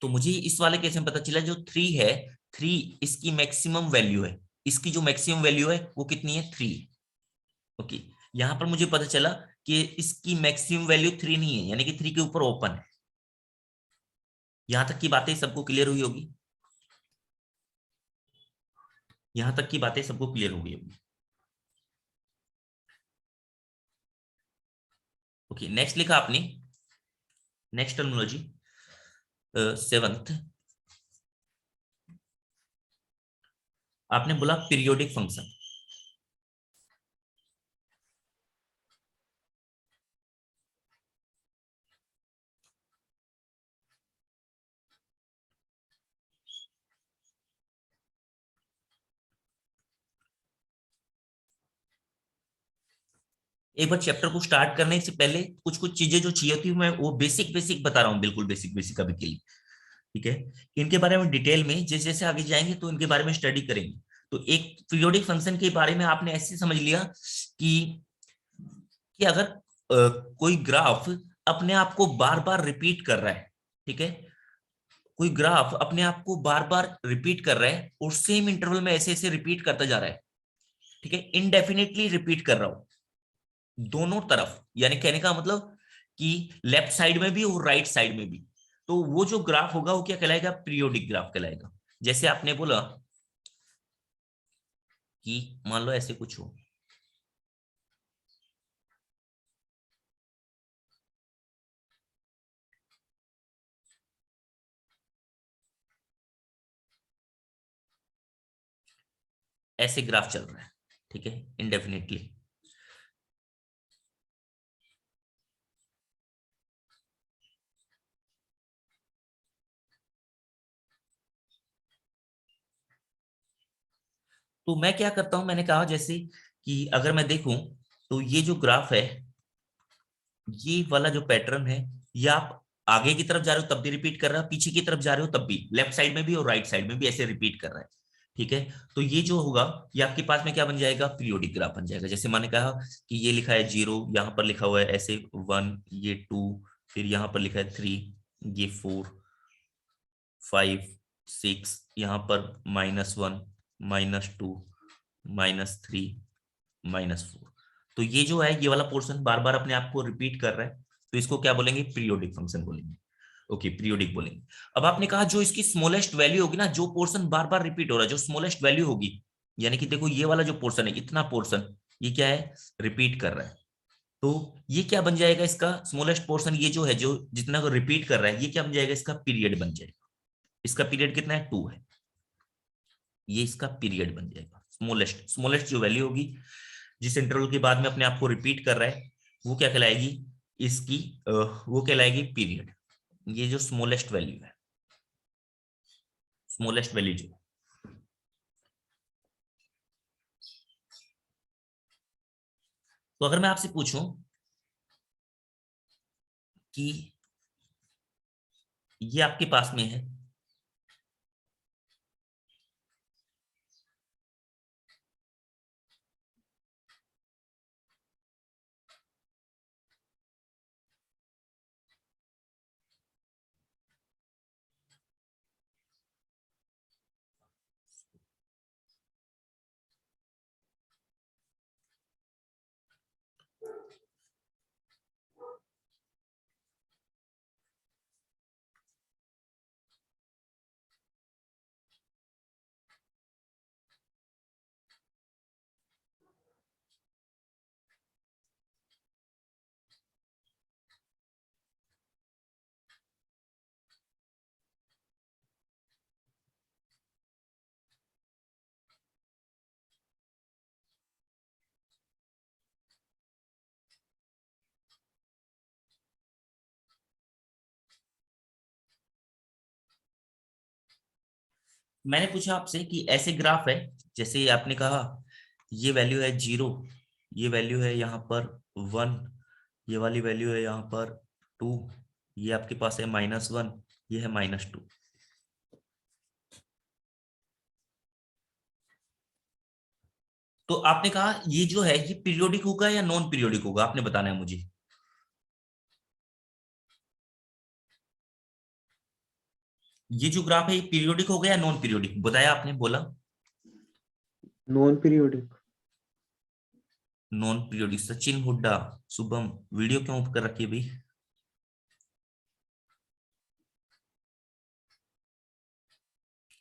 तो मुझे इस वाले केस में पता चला जो 3 है, 3 इसकी मैक्सिमम वैल्यू है, इसकी जो मैक्सिमम वैल्यू है वो कितनी है 3। ओके, यहां पर मुझे पता चला कि इसकी मैक्सिमम वैल्यू 3 नहीं है, यानी कि 3 के ऊपर ओपन है। यहां तक की बातें सबको क्लियर हुई होगी, यहां तक की बातें सबको क्लियर हो गई होगी। ओके, नेक्स्ट लिखा आपने, नेक्स्ट टर्मिनोलॉजी 7th, आपने बोला पीरियोडिक फंक्शन। एक बार चैप्टर को स्टार्ट करने से पहले कुछ कुछ चीजें जो चाहिए थी मैं वो बेसिक बेसिक बता रहा हूँ, बिल्कुल बेसिक बेसिक अभी के लिए। ठीक है, इनके बारे में डिटेल में जैसे जैसे आगे जाएंगे तो इनके बारे में स्टडी करेंगे। तो एक पीरियोडिक फंक्शन के बारे में आपने ऐसे समझ लिया कि अगर कोई ग्राफ अपने आप को बार बार रिपीट कर रहा है, ठीक है, कोई ग्राफ अपने आप को बार बार रिपीट कर रहा है और सेम इंटरवल में ऐसे ऐसे रिपीट करता जा रहा है, ठीक है, इनडेफिनेटली रिपीट कर रहा हूं दोनों तरफ, यानी कहने का मतलब कि लेफ्ट साइड में भी और राइट साइड में भी, तो वो जो ग्राफ होगा वो क्या कहलाएगा, पीरियोडिक ग्राफ कहलाएगा। जैसे आपने बोला कि मान लो ऐसे कुछ हो, ऐसे ग्राफ चल रहा है, ठीक है, इनडेफिनेटली। तो मैं क्या करता हूं, मैंने कहा जैसे कि अगर मैं देखूं तो ये जो ग्राफ है, ये वाला जो पैटर्न है, ये आप आगे की तरफ जा रहे हो तब भी रिपीट कर रहा है, पीछे की तरफ जा रहे हो तब भी, लेफ्ट साइड में भी और राइट साइड में भी ऐसे रिपीट कर रहा है, ठीक है। तो ये जो होगा ये आपके पास में क्या बन जाएगा, पीरियोडिक ग्राफ बन जाएगा। जैसे मैंने कहा कि ये लिखा है 0, यहाँ पर लिखा हुआ है ऐसे 1, ये 2, फिर यहाँ पर लिखा है 3, ये 4, 5, 6, यहाँ पर -1, -2, -3, -4। तो ये जो है ये वाला पोर्शन बार बार अपने आप को रिपीट कर रहा है, तो इसको क्या बोलेंगे, पीरियोडिक फंक्शन बोलेंगे। ओके, पीरियोडिक बोलेंगे। अब आपने कहा जो इसकी स्मॉलेस्ट वैल्यू होगी ना, जो पोर्शन बार बार रिपीट हो रहा है, जो स्मॉलेस्ट वैल्यू होगी, यानी कि देखो ये वाला जो पोर्शन है, इतना पोर्शन ये क्या है, रिपीट कर रहा है, तो ये क्या बन जाएगा, इसका स्मॉलेस्ट पोर्शन ये जो है, जो जितना को रिपीट कर रहा है, ये क्या बन जाएगा, इसका पीरियड बन जाएगा। इसका पीरियड कितना है, 2 है, ये इसका पीरियड बन जाएगा। स्मॉलेस्ट स्मॉलेस्ट जो वैल्यू होगी जिस इंटरवल के बाद में अपने आप को रिपीट कर रहा है, वो क्या कहलाएगी, इसकी वो कहलाएगी पीरियड। ये जो स्मॉलेस्ट वैल्यू है, स्मॉलेस्ट वैल्यू जो, तो अगर मैं आपसे पूछूं कि ये आपके पास में है, मैंने पूछा आपसे कि ऐसे ग्राफ है, जैसे आपने कहा ये वैल्यू है 0, ये वैल्यू है यहाँ पर 1, ये वाली वैल्यू है यहाँ पर 2, ये आपके पास है -1, ये है -2। तो आपने कहा ये जो है ये पीरियोडिक होगा या नॉन पीरियोडिक होगा, आपने बताना है मुझे। ये जो ग्राफ है ये पीरियोडिक होगा या नॉन पीरियोडिक, बताया आपने, बोला non periodic. Non periodic. Sachin Hooda, Shubham, video क्यों ऑफ कर रखी है भाई?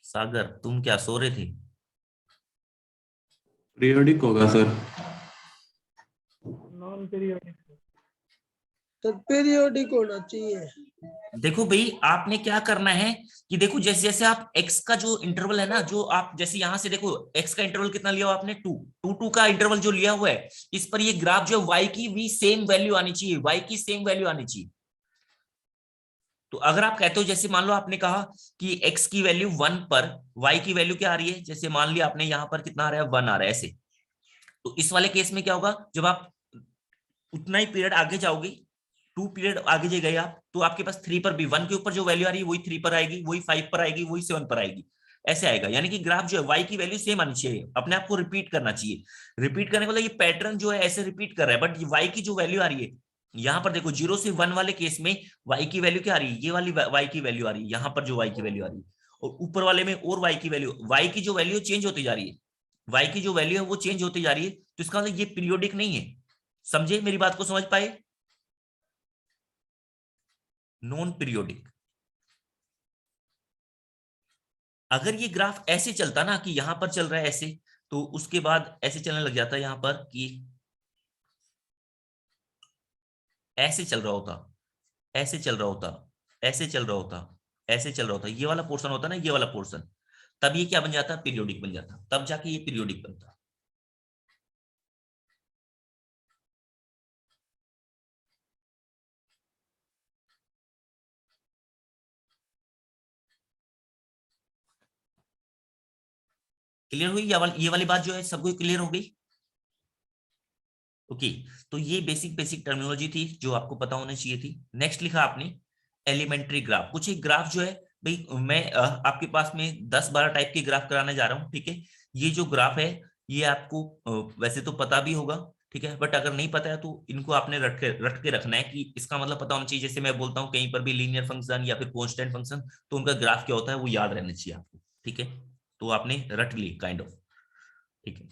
सागर, तुम क्या सो रहे थे? पीरियोडिक होगा सर। Non periodic. तो पीरियोडिक होना चाहिए। देखो भाई आपने क्या करना है कि देखो जैसे जैसे आप x का जो इंटरवल है ना, जो आप जैसे यहां से देखो x का इंटरवल कितना लिया हुआ आपने, 2 का इंटरवल जो लिया हुआ है, इस पर ये ग्राफ जो है y की भी सेम वैल्यू आनी चाहिए, y की सेम वैल्यू आनी चाहिए। तो अगर आप कहते हो जैसे मान लो आपने कहा कि x की वैल्यू 1 पर y की वैल्यू क्या आ रही है, जैसे मान लिया आपने यहाँ पर कितना आ रहा है 1 आ रहा है ऐसे, तो इस वाले केस में क्या होगा, जब आप उतना ही पीरियड आगे जाओगे, 2 पीरियड आगे जे गए आप, तो आपके पास 3 पर भी 1 के ऊपर जो वैल्यू आ रही है वही 3 पर आएगी, वही 5 पर आएगी, वही 7 पर आएगी, ऐसे आएगा। यानी कि ग्राफ जो है y की वैल्यू सेम आनी चाहिए, अपने आप को रिपीट करना चाहिए। रिपीट करने वाला ये पैटर्न जो है ऐसे रिपीट कर रहा है, बट y की जो वैल्यू आ रही है यहाँ पर देखो 0 से 1 वाले केस में y की वैल्यू क्या आ रही है, ये वाली y की वैल्यू आ रही है, यहाँ पर जो y की वैल्यू आ रही है, और ऊपर वाले में और y की वैल्यू, y की जो वैल्यू चेंज होती जा रही है, y की जो वैल्यू है वो चेंज होती जा रही है, तो इसका मतलब ये पीरियोडिक नहीं है। समझे मेरी बात को, समझ पाए? Non periodic. अगर ये ग्राफ ऐसे चलता ना कि यहां पर चल रहा है ऐसे, तो उसके बाद ऐसे चलने लग जाता है यहां पर कि ऐसे चल रहा होता, ऐसे चल रहा होता, ऐसे चल रहा होता, ऐसे चल रहा होता, ये वाला पोर्शन होता ना, ये वाला पोर्शन, तब ये क्या बन जाता, पीरियोडिक बन जाता, तब जाके ये पीरियोडिक बनता। क्लियर हुई ये वाली बात जो है सबको क्लियर हो गई? ओके। तो ये बेसिक बेसिक टर्मिनोलॉजी थी जो आपको पता होनी चाहिए थी। नेक्स्ट लिखा आपने एलिमेंट्री ग्राफ। कुछ एक ग्राफ जो है भाई, मैं आपके पास में 10-12 टाइप के ग्राफ कराने जा रहा हूँ, ठीक है। ये जो ग्राफ है ये आपको वैसे तो पता भी होगा, ठीक है, बट अगर नहीं पता है तो इनको आपने रट के रखना है कि इसका मतलब पता होना चाहिए। जैसे मैं बोलता हूँ कहीं पर भी लीनियर फंक्शन या फिर कांस्टेंट फंक्शन, तो उनका ग्राफ क्या होता है वो याद रहना चाहिए आपको, ठीक है। तो आपने रट ली काइंड ऑफ, ठीक है।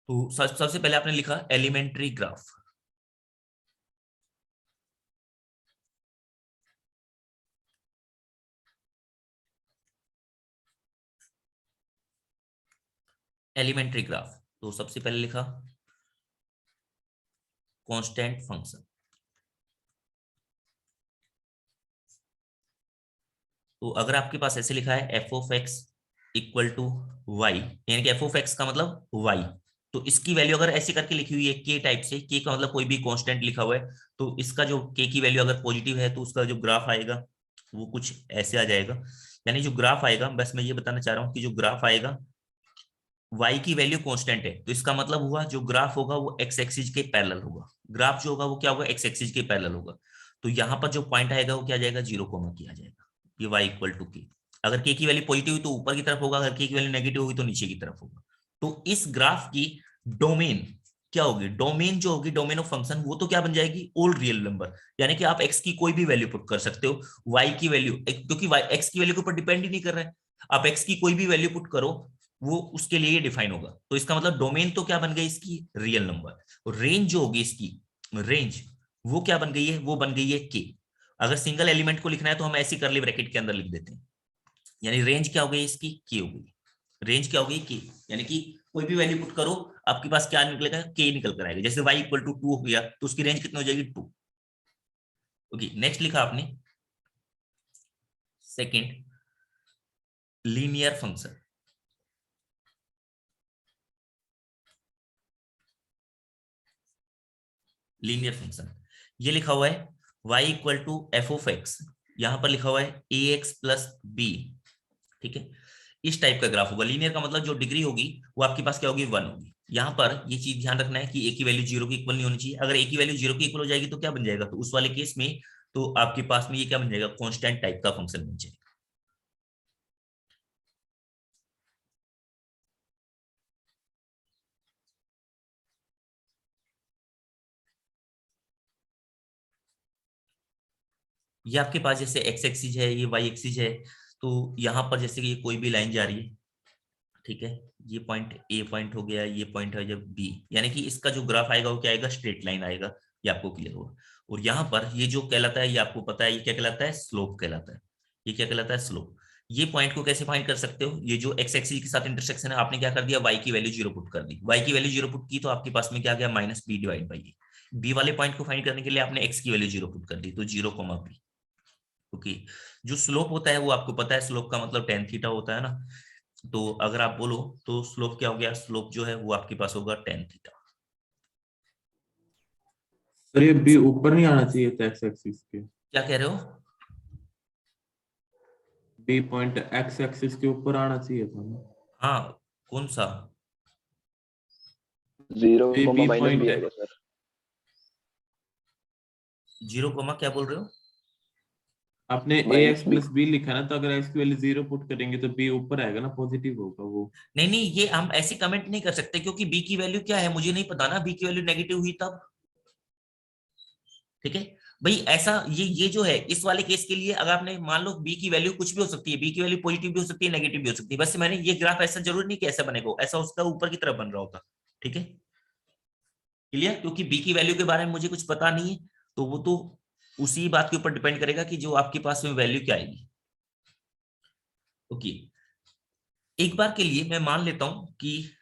तो सबसे पहले आपने लिखा एलिमेंट्री ग्राफ। एलिमेंट्री ग्राफ, तो सबसे पहले लिखा कांस्टेंट फंक्शन। तो अगर आपके पास ऐसे लिखा है f of x equal to y, यानी कि एफ ऑफ एक्स का मतलब वाई, तो इसकी वैल्यू अगर ऐसे करके लिखी हुई है के टाइप से, के का मतलब कोई भी कांस्टेंट लिखा हुआ है, तो इसका जो के की वैल्यू अगर पॉजिटिव है तो उसका जो ग्राफ आएगा वो कुछ ऐसे आ जाएगा। यानी जो ग्राफ आएगा, बस मैं ये बताना चाह रहा हूँ कि जो ग्राफ आएगा y की वैल्यू कांस्टेंट है, तो इसका मतलब हुआ जो ग्राफ होगा वो x एक्सिस के पैरेलल होगा। ग्राफ जो होगा वो क्या होगा, x एक्सिस के पैरेलल होगा। तो यहाँ पर जो पॉइंट आएगा वो क्या आ जाएगा, 0, किया जाएगा, ये y इक्वल टू के। अगर k की वैल्यू पॉजिटिव हुई तो ऊपर की तरफ होगा, अगर k की वैल्यू नेगेटिव हुई तो नीचे की तरफ होगा। तो इस ग्राफ की डोमेन क्या होगी, डोमेन जो होगी, डोमेन ऑफ फंक्शन, वो तो क्या बन जाएगी, ऑल रियल नंबर। यानी कि आप x की कोई भी वैल्यू पुट कर सकते हो, y की वैल्यू, क्योंकि x की वैल्यू के ऊपर डिपेंड ही नहीं कर रहा है, आप x की कोई भी वैल्यू पुट करो वो उसके लिए डिफाइन होगा। तो इसका मतलब डोमेन तो क्या बन गई इसकी, रियल नंबर। और रेंज जो होगी इसकी, रेंज वो क्या बन गई है, वो बन गई है के। अगर सिंगल एलिमेंट को लिखना है तो हम ऐसी करली ब्रैकेट के अंदर लिख देते हैं, यानी रेंज क्या हो गई इसकी, के हो गई। रेंज क्या हो गई, के, यानी कि कोई भी वैल्यू पुट करो आपके पास क्या निकलेगा, के निकल कर आएगा। जैसे y इक्वल टू 2 हो गया तो उसकी रेंज कितनी हो जाएगी, 2। ओके, नेक्स्ट लिखा आपने second linear function. Linear function ये लिखा हुआ है y equal to f of x, यहां पर लिखा हुआ है ए एक्स प्लस बी, ठीक है। इस टाइप का ग्राफ होगा। लीनियर का मतलब जो डिग्री होगी वो आपके पास क्या होगी, 1 होगी। यहाँ पर ये चीज ध्यान रखना है कि ए की वैल्यू 0 के इक्वल नहीं होनी चाहिए। अगर ए की वैल्यू 0 के इक्वल हो जाएगी तो क्या बन जाएगा, तो उस वाले केस में तो आपके पास में ये क्या बन जाएगा, कॉन्स्टेंट टाइप का फंक्शन बन जाएगा। ये आपके पास जैसे एक्स एक्सिस है, ये वाई एक्सिस है, तो यहाँ पर जैसे कि ये कोई भी लाइन जा रही है, ठीक है, ये पॉइंट ए पॉइंट हो गया, ये पॉइंट है जब बी, यानी कि इसका जो ग्राफ आएगा वो क्या आएगा, स्ट्रेट लाइन आएगा, ये आपको क्लियर होगा। और यहाँ पर ये जो कहलाता है, ये आपको पता है, ये क्या कहलाता है, स्लोप कहलाता है। ये क्या कहलाता है, स्लोप। ये पॉइंट को कैसे फाइंड कर सकते हो, ये जो एक्स एक्सिस के साथ इंटरसेक्शन है, आपने क्या कर दिया, वाई की वैल्यू 0 पुट कर दी, वाई की वैल्यू 0 पुट की तो आपके पास में क्या गया, minus b divide by a. B वाले पॉइंट को फाइंड करने के लिए आपने एक्स की वैल्यू 0 पुट कर दी, तो 0 बी। क्योंकि जो स्लोप होता है वो आपको पता है, स्लोप का मतलब टेन थीटा होता है ना, तो अगर आप बोलो तो स्लोप क्या हो गया, स्लोप जो है वो आपके पास होगा टेन थीटा। सर ये बी ऊपर नहीं आना चाहिए था एक्स एक्सिस के? क्या कह रहे हो? बी पॉइंट एक्स एक्सिस के ऊपर आना चाहिए था ना? हाँ, कौन सा? 0 बी माइनस पॉइंट बी आएगा सर। 0 क्या बोल रहे हो? आपने A minus X B. Plus B लिखा ना, तो अगर एक्स की वैल्यू 0 पुट करेंगे तो बी ऊपर आएगा ना, पॉजिटिव होगा वो। नहीं नहीं, ये हम ऐसे कमेंट नहीं कर सकते, क्योंकि बी की वैल्यू क्या है मुझे नहीं पता ना, बी की वैल्यू नेगेटिव हुई तब। ठीक है भाई, ऐसा ये जो है इस वाले केस के लिए, अगर आपने मान लो बी की वैल्यू कुछ भी हो सकती है, बी की वैल्यू पॉजिटिव भी हो सकती है, नेगेटिव भी हो सकती है, बस मैंने ये ग्राफ ऐसा जरूरी नहीं कि ऐसा बनेगा, ऐसा उसका ऊपर की तरफ बन रहा होता। ठीक है, क्लियर? क्योंकि बी की वैल्यू के बारे में मुझे कुछ पता नहीं है, तो वो तो उसी बात के ऊपर डिपेंड करेगा कि जो आपके पास में वैल्यू क्या आएगी। ओके, एक बार के लिए मैं मान लेता हूं कि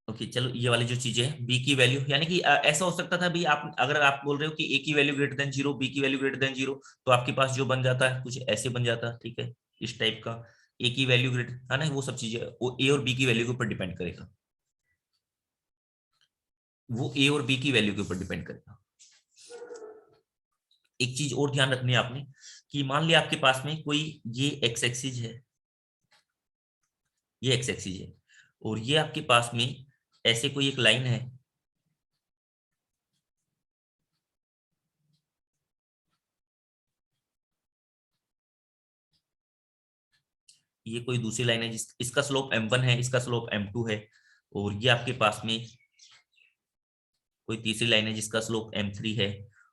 ओके चलो, ये वाली जो चीजें है बी की वैल्यू, यानी कि ऐसा हो सकता था भी, आप अगर आप बोल रहे हो कि ए की वैल्यू ग्रेटर देन 0, बी की वैल्यू ग्रेटर देन 0, तो आपके पास जो बन जाता है कुछ ऐसे बन जाता है। ठीक है, इस टाइप का, ए की वैल्यू ग्रेटर है ना, वो सब चीजें वो ए और बी की वैल्यू के ऊपर डिपेंड करेगा, वो ए और बी की वैल्यू के ऊपर डिपेंड करेगा। एक चीज और ध्यान रखनी है आपने, कि मान लिया आपके पास में कोई ये एक्स एक्सिस है, ये एक्स एक्सिस है, और ये आपके पास में ऐसे कोई एक लाइन है, ये कोई दूसरी लाइन है इसका स्लोप m1 है, इसका स्लोप m2 है, और ये आपके पास में कोई तीसरी लाइन है जिसका स्लोप m3 है,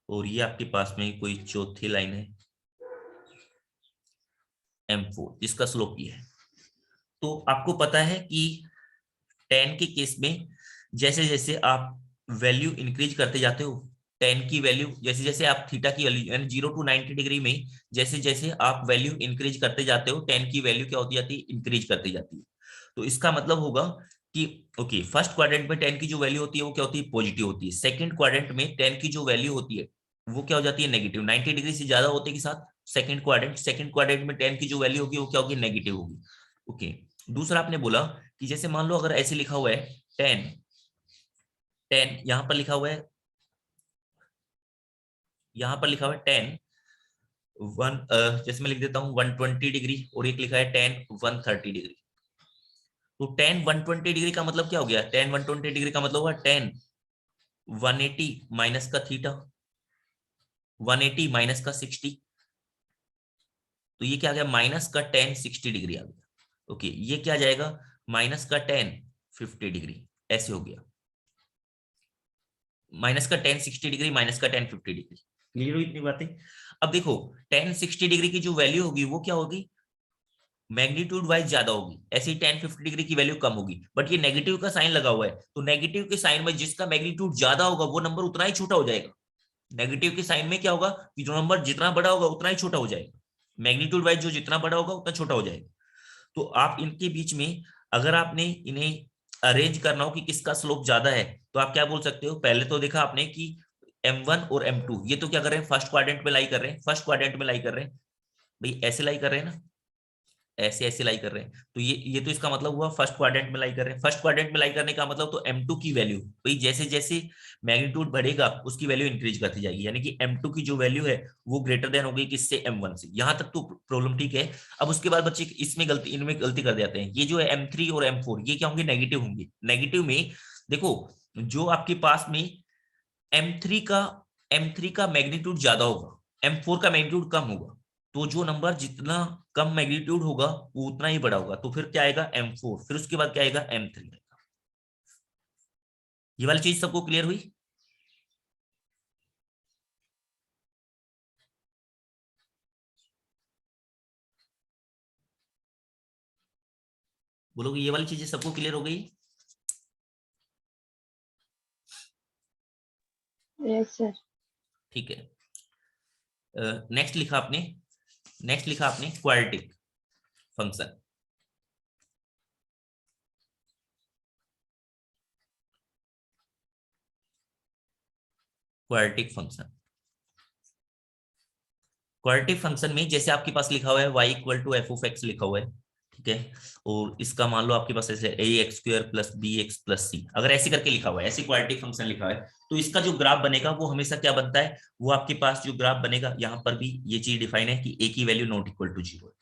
और ये आपके पास में कोई चौथी लाइन है m4 जिसका स्लोप ये है। तो आपको पता है कि tan के केस में जैसे जैसे आप वैल्यू इंक्रीज करते जाते हो, tan की वैल्यू जैसे जैसे आप थीटा की वैल्यू यानी 0 to 90 डिग्री में जैसे जैसे आप वैल्यू इंक्रीज करते जाते हो, tan की वैल्यू क्या होती जाती है, इंक्रीज करती जाती है। तो इसका मतलब होगा कि ओके, फर्स्ट क्वाड्रेंट में tan की जो वैल्यू होती है वो क्या होती है, पॉजिटिव होती है। सेकंड क्वाड्रेंट में tan की जो वैल्यू होती है वो क्या हो जाती है, नेगेटिव। 90 डिग्री से ज्यादा होते के साथ सेकंड क्वाड्रेंट में tan की जो वैल्यू होगी वो क्या होगी, नेगेटिव होगी। ओके, दूसरा आपने बोला कि जैसे मान लो अगर ऐसे लिखा हुआ है tan, यहां पर लिखा हुआ है, यहां पर लिखा हुआ है tan जैसे मैं लिख देता हूं 120 डिग्री, और एक लिखा है tan 130 डिग्री। तो tan 120 डिग्री का मतलब क्या हो गया, tan 120 डिग्री का मतलब हुआ tan 180 माइनस का थीटा, 180 माइनस का 60, तो ये क्या आ गया, माइनस का tan 60 डिग्री आ गया। ओके, ये क्या आ जाएगा, माइनस का tan 50 डिग्री, ऐसे हो गया, माइनस का tan 60 डिग्री माइनस का tan 50 डिग्री। क्लियर हुई इतनी बातें? अब देखो tan 60 डिग्री की जो वैल्यू होगी वो क्या होगी, मैग्नीट्यूड वाइज ज्यादा होगी, ऐसे ही tan 50 डिग्री की वैल्यू कम होगी, बट ये नेगेटिव का साइन लगा हुआ है, तो नेगेटिव के साइन में जिसका मैग्नीट्यूड ज्यादा होगा वो नंबर उतना ही छोटा हो जाएगा। नेगेटिव के साइन में क्या होगा कि जो नंबर जितना बड़ा होगा उतना ही छोटा हो जाएगा, मैग्नीट्यूड वाइज जो जितना बड़ा होगा उतना छोटा हो जाएगा। तो आप इनके बीच में अगर आपने इन्हें अरेंज करना हो कि किसका स्लोप ज्यादा है, तो आप क्या बोल सकते हो, पहले तो देखा आपने कि m1 और m2 ये तो क्या कर रहे हैं, फर्स्ट क्वाड्रेंट में लाई कर रहे हैं, फर्स्ट क्वाड्रेंट में लाई कर रहे हैं भाई, ऐसे लाई कर रहे हैं ना, ऐसे ऐसे लाई कर रहे हैं, तो ये तो इसका मतलब हुआ फर्स्ट क्वाड्रेंट में लाई कर रहे हैं। फर्स्ट क्वाड्रेंट में लाई करने का मतलब तो m2 की वैल्यू भाई जैसे जैसे मैग्नीट्यूड बढ़ेगा उसकी वैल्यू इंक्रीज करती जाएगी, यानी कि m2 की जो वैल्यू है वो ग्रेटर देन हो गई किससे, m1 से। यहां तक तो प्रॉब्लम ठीक है। अब उसके बाद बच्चे इसमें गलती, इनमें गलती कर जाते हैं, ये जो है m3 और m4 ये क्या होंगे, नेगेटिव होंगे। नेगेटिव में देखो जो आपके पास में m3 का मैग्नीट्यूड ज्यादा होगा, m4 का मैग्नीट्यूड कम होगा, तो जो नंबर जितना कम मैग्नीट्यूड होगा वो उतना ही बड़ा होगा, तो फिर क्या आएगा m4, फिर उसके बाद क्या आएगा m3 आएगा। ये वाली चीज सबको क्लियर हुई? बोलोगे ये वाली चीजें सबको क्लियर हो गई? Yes sir. ठीक है। नेक्स्ट लिखा आपने क्वाड्रेटिक फंक्शन। क्वाड्रेटिक फंक्शन में जैसे आपके पास लिखा हुआ है y equal to f of x लिखा हुआ है, ठीक है, और इसका मान लो आपके पास ऐसे A X square plus B X plus C, अगर ऐसे करके लिखा हुआ है, ऐसे क्वाड्रेटिक फंक्शन लिखा है, तो इसका जो ग्राफ बनेगा वो हमेशा क्या बनता है, वो आपके पास जो ग्राफ बनेगा, यहाँ पर भी ये चीज डिफाइन है कि ए की वैल्यू नॉट इक्वल टू 0 है।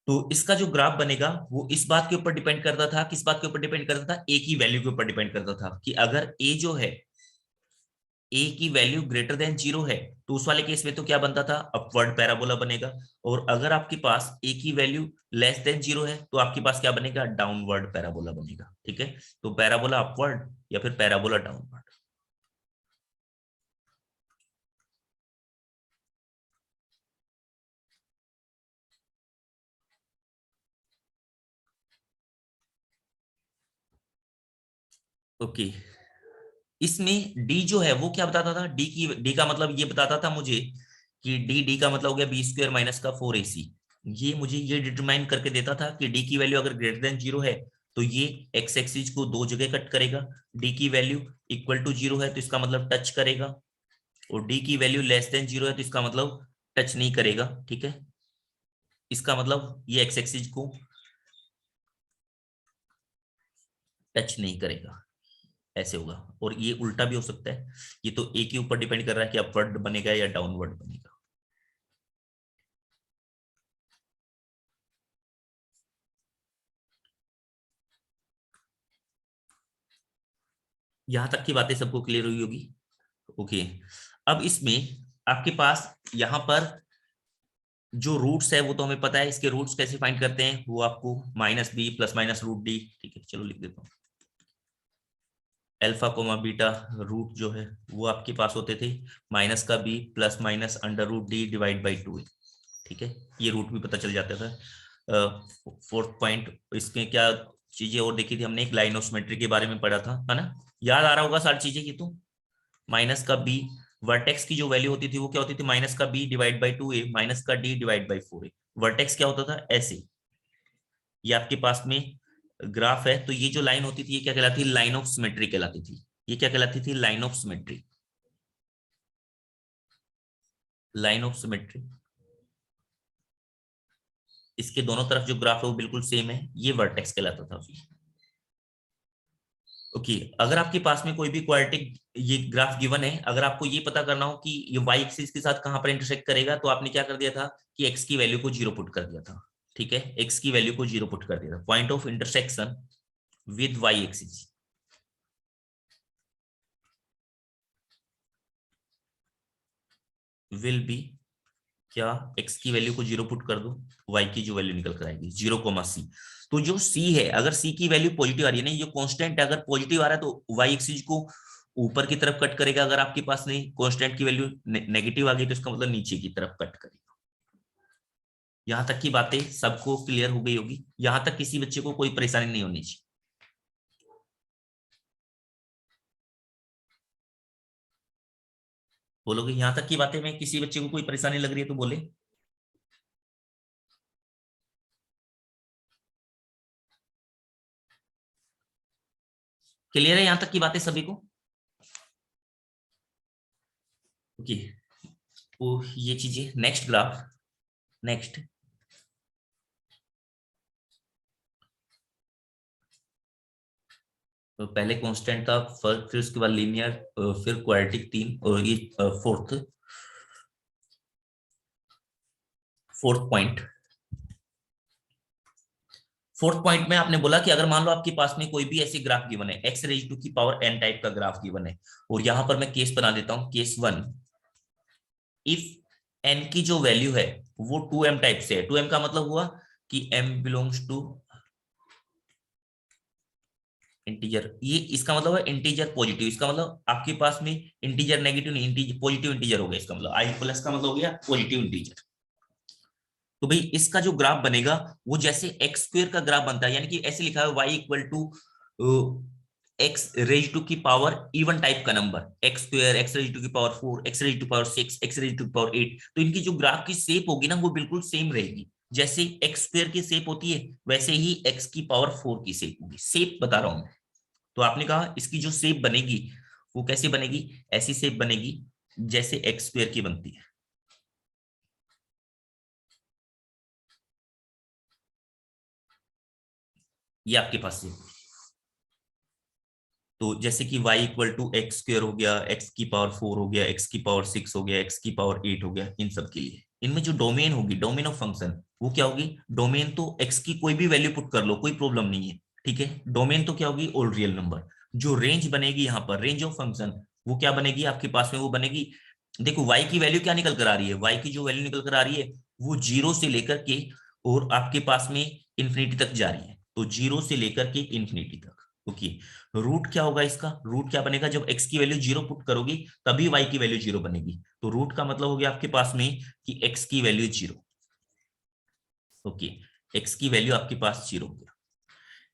तो इसका जो ग्राफ बनेगा वो इस बात के ऊपर डिपेंड करता था, किस बात के ऊपर डिपेंड करता था, ए की वैल्यू के ऊपर डिपेंड करता था, कि अगर ए जो है ए की वैल्यू ग्रेटर देन 0 है तो उस वाले केस में तो क्या बनता था, अपवर्ड पैराबोला बनेगा, और अगर आपके पास ए की वैल्यू लेस देन 0 है तो आपके पास क्या बनेगा, डाउनवर्ड पैराबोला बनेगा। ठीक है, तो पैराबोला अपवर्ड या फिर पैराबोला डाउनवर्ड। ओके, इसमें डी जो है वो क्या बताता था, डी का मतलब ये बताता था मुझे कि डी का मतलब हो गया बी स्क्वायर माइनस का 4ac। ये मुझे ये डिटरमाइन करके देता था कि डी की वैल्यू अगर ग्रेटर देन 0 है तो ये एक्स एक्सिस को दो जगह कट करेगा, डी की वैल्यू इक्वल टू 0 है तो इसका मतलब टच करेगा, और डी की वैल्यू लेस देन 0 है तो इसका मतलब टच नहीं करेगा। ठीक है, इसका मतलब ये एक्स एक्सिस को टच नहीं करेगा, ऐसे होगा। और ये उल्टा भी हो सकता है, ये तो ए के ऊपर डिपेंड कर रहा है कि अपवर्ड बनेगा या डाउनवर्ड बनेगा। यहां तक की बातें सबको क्लियर हुई होगी? ओके, अब इसमें आपके पास यहां पर जो रूट्स है वो तो हमें पता है, इसके रूट्स कैसे फाइंड करते हैं, वो आपको minus b plus minus root d. ठीक है, चलो लिख देता हूँ, अल्फा कोमा बीटा रूट जो है वो आपके पास होते थे माइनस का b plus minus under root d divide by 2। ठीक है, ये रूट भी पता चल जाता था। फोर्थ पॉइंट, इसमें क्या चीजें और देखी थी हमने, एक लाइन ऑफ सिमेट्री के बारे में पढ़ा था, है ना, याद आ रहा होगा सारी चीजें। ये तो माइनस का बी वर्टेक्स की जो वैल्यू होती थी वो क्या होती थी, माइनस का B divide by 2a minus का D divide by 4a। Vertex क्या होता था, ऐसे, ये आपके पास में ग्राफ है तो ये जो लाइन होती थी ये क्या कहलाती थी, लाइन ऑफ सिमेट्री कहलाती थी। ये क्या कहलाती थी, line of symmetry. Line of symmetry, इसके दोनों तरफ जो ग्राफ है वो बिल्कुल सेम है, ये वर्टेक्स कहलाता था। ओके, अगर आपके पास में कोई भी क्वाड्रेटिक ये ग्राफ गिवन है, अगर आपको ये पता करना हो कि ये y एक्सिस के साथ कहां पर इंटरसेक्ट करेगा, तो आपने क्या कर दिया था कि x की वैल्यू को 0 पुट कर दिया था। ठीक है, x की वैल्यू को 0 पुट कर दिया था, point of intersection with y axis. Will be क्या, x की वैल्यू को 0 पुट कर दो, y की जो वैल्यू निकल कर आएगी 0,c। तो जो c है, अगर c की वैल्यू पॉजिटिव आ रही है ना, ये कांस्टेंट है, अगर पॉजिटिव आ रहा है तो y एक्सिस को ऊपर की तरफ कट करेगा, अगर आपके पास नहीं कांस्टेंट की वैल्यू नेगेटिव आ गई तो इसका मतलब नीचे की तरफ कट करेगा। यहां तक की बातें सबको क्लियर हो गई होगी, यहां तक किसी बच्चे को कोई परेशानी नहीं होनी चाहिए। बोलोगे यहां तक की बातें में किसी बच्चे को कोई परेशानी लग रही है तो बोले। क्लियर है यहां तक की बातें सभी को? ओके, तो ये चीजें, नेक्स्ट ग्राफ, नेक्स्ट तो पहले कांस्टेंट था, फिर उसके बाद लीनियर, फिर क्वाड्रेटिक 3, और ये फोर्थ पॉइंट। फोर्थ पॉइंट में आपने बोला कि अगर मान लो आपके पास में कोई भी ऐसी ग्राफ गिवन है, x रेज टू की पावर n टाइप का ग्राफ गिवन है, और यहां पर मैं केस बना देता हूं, केस 1, इफ n की जो वैल्यू है वो 2m टाइप से है। 2m का मतलब हुआ कि m बिलोंग्स टू इंटीजर, ये इसका मतलब है इंटीजर पॉजिटिव, इसका मतलब आपके पास में इंटीजर नेगेटिव नहीं, इंटीजर पॉजिटिव इंटीजर हो गया, इसका मतलब i प्लस का मतलब हो गया पॉजिटिव इंटीजर। तो भाई इसका जो ग्राफ बनेगा वो जैसे एक्स स्क्वायर का ग्राफ बनता है, यानी कि ऐसे लिखा है y equal to x raise to की पावर इवन टाइप का number, X square, X raise to की power 4, X raise to power 6, X raise to power 8। तो इनकी जो ग्राफ की शेप होगी ना वो बिल्कुल सेम रहेगी, जैसे एक्स स्क्वायर की शेप होती है वैसे ही एक्स की पावर 4 की शेप होगी। शेप बता रहा हूं मैं। तो आपने कहा इसकी जो शेप बनेगी वो कैसे बनेगी, ऐसी शेप बनेगी जैसे एक्स स्क्वायर की बनती है। ये आपके पास से, तो जैसे कि y equal to x square हो गया, x की पावर 4 हो गया, x की पावर 6 हो गया, x की पावर 8 हो गया, इन सब के लिए इनमें जो डोमेन होगी, डोमेन ऑफ फंक्शन, वो क्या होगी, डोमेन तो x की कोई भी वैल्यू पुट कर लो, कोई प्रॉब्लम नहीं है, ठीक है। डोमेन तो क्या होगी, ऑल रियल नंबर। जो रेंज बनेगी यहाँ पर, रेंज ऑफ फंक्शन, वो क्या बनेगी आपके पास में, वो बनेगी, देखो y की वैल्यू क्या निकल कर आ रही है, y की जो वैल्यू निकल कर आ रही है वो 0 से लेकर के और आपके पास में इंफिनिटी तक जा रही है, तो 0 से लेकर के इंफिनिटी तक। ओके, रूट क्या होगा इसका, रूट क्या बनेगा, जब x की वैल्यू 0 पुट करोगी तभी y की वैल्यू 0 बनेगी, तो रूट का मतलब हो गया आपके पास में कि x की वैल्यू 0। ओके, x की वैल्यू आपके पास 0 हो गया।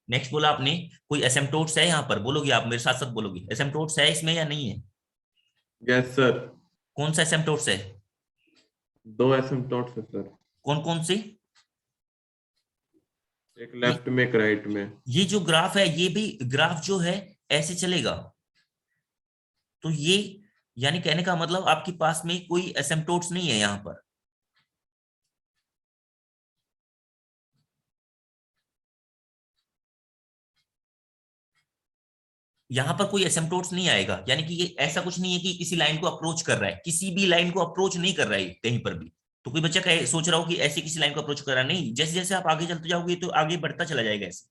नेक्स्ट बोला आपने कोई एसिम्पटोट्स है यहाँ पर, बोलोगे आप मेरे साथ साथ बोलोगे, एसिम्पटोट्स है इसमें या नहीं है? Yes sir. कौन सा एसिम्पटोट्स है? 2 एसिम्पटोट्स है सर, कौन कौन से? एक लेफ्ट में एक राइट में। ये जो ग्राफ है, ये भी ग्राफ जो है ऐसे चलेगा, तो ये यानी कहने का मतलब आपके पास में कोई एसिम्पटोट्स नहीं है यहाँ पर। यहाँ पर कोई एसिम्पटोट्स नहीं आएगा, यानी कि ये ऐसा कुछ नहीं है कि किसी लाइन को अप्रोच कर रहा है, किसी भी लाइन को अप्रोच नहीं कर रहा है कहीं पर भी। तो कोई बच्चा सोच रहा हो कि ऐसे किसी लाइन को अप्रोच कर रहा है, नहीं, जैसे जैसे आप आगे चलते जाओगे तो आगे बढ़ता चला जाएगा ऐसे।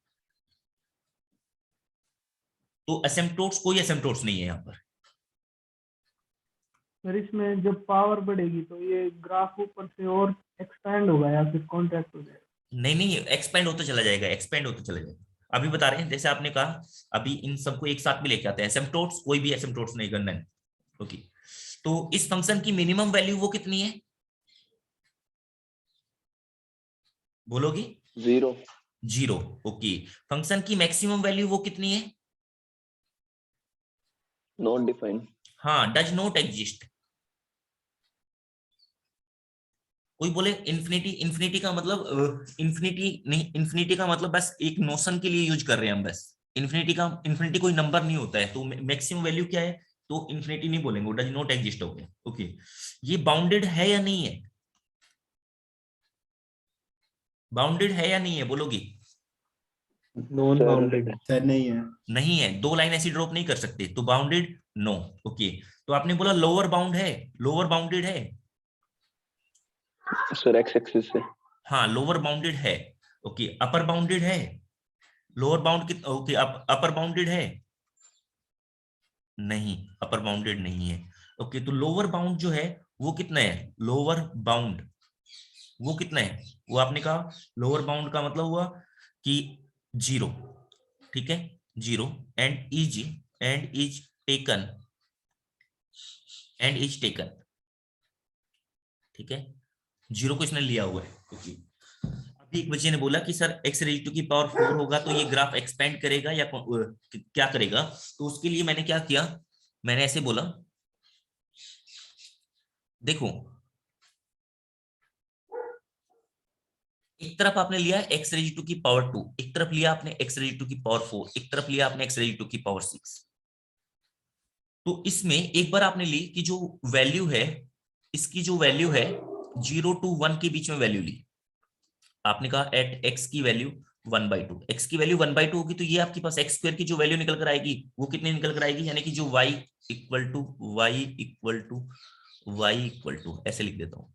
तो एसिम्पटोट्स, कोई एसिम्पटोट्स नहीं है यहाँ पर। सर इसमें जब पावर बढ़ेगी तो ये ग्राफ ऊपर से और एक्सपैंड होगा या फिर कॉन्ट्रैक्ट हो जाएगा? नहीं नहीं, एक्सपेंड होता चला जाएगा, एक्सपेंड होता चला जाएगा। अभी बता रहे हैं, जैसे आपने कहा, अभी इन सबको एक साथ में लेके आते हैं, एसिम्पटोट्स, कोई भी एसिम्पटोट्स नहीं करना है। ओके, तो इस फंक्शन की मिनिमम वैल्यू वो कितनी है, बोलोगे? 0। 0। ओके, फंक्शन की मैक्सिमम वैल्यू वो कितनी है? Not defined. हाँ, डज नॉट एग्जिस्ट। कोई बोले इन्फिनिटी, इन्फिनिटी का मतलब इन्फिनिटी नहीं, इन्फिनिटी का मतलब बस एक नोशन के लिए यूज कर रहे हैं हम बस। इन्फिनिटी का, इन्फिनिटी कोई नंबर नहीं होता है, तो मैक्सिमम वैल्यू क्या है, तो इन्फिनिटी नहीं बोलेंगे, डज नॉट एग्जिस्ट हो गया। ओके, ये बाउंडेड है या नहीं है, बाउंडेड है या नहीं है, बोलोगी? नॉन बाउंडेड है, नहीं है। नहीं है, दो लाइन ऐसी ड्रॉप नहीं कर सकते, तो बाउंडेड नो। ओके, तो आपने बोला लोअर बाउंड है, लोअर बाउंडेड है? सर एक्स एक्सिस से। हाँ, लोअर बाउंडेड है। ओके, अपर बाउंडेड है, लोअर बाउंड कितना, ओके, अपर बाउंडेड है? नहीं, अपर बाउंडेड नहीं है। ओके, तो लोअर बाउंड जो है वो कितना है, लोअर बाउंड वो कितना है, वो आपने कहा लोअर बाउंड का मतलब हुआ कि 0, ठीक है, 0 and is taken, and is taken, ठीक है, 0 को इसने लिया हुआ है। ओके, अभी एक बच्चे ने बोला कि सर x रेज टू की पावर 4 होगा तो ये ग्राफ एक्सपेंड करेगा या क्या करेगा, तो उसके लिए मैंने क्या किया, मैंने ऐसे बोला, देखो एक तरफ आपने लिया x रेज टू की पावर 2, एक तरफ लिया आपने x रेज टू की पावर 4, एक तरफ लिया आपने x रेज टू की पावर 6। तो इसमें एक बार आपने ली कि जो वैल्यू है, इसकी जो वैल्यू है 0 to 1 के बीच में वैल्यू ली, आपने कहा एट x की वैल्यू 1/2, x की वैल्यू 1/2 होगी तो ये आपके पास x स्क्वायर की जो वैल्यू निकल कर आएगी वो कितनी निकल कर आएगी, यानी कि जो y इक्वल टू ऐसे लिख देता हूँ,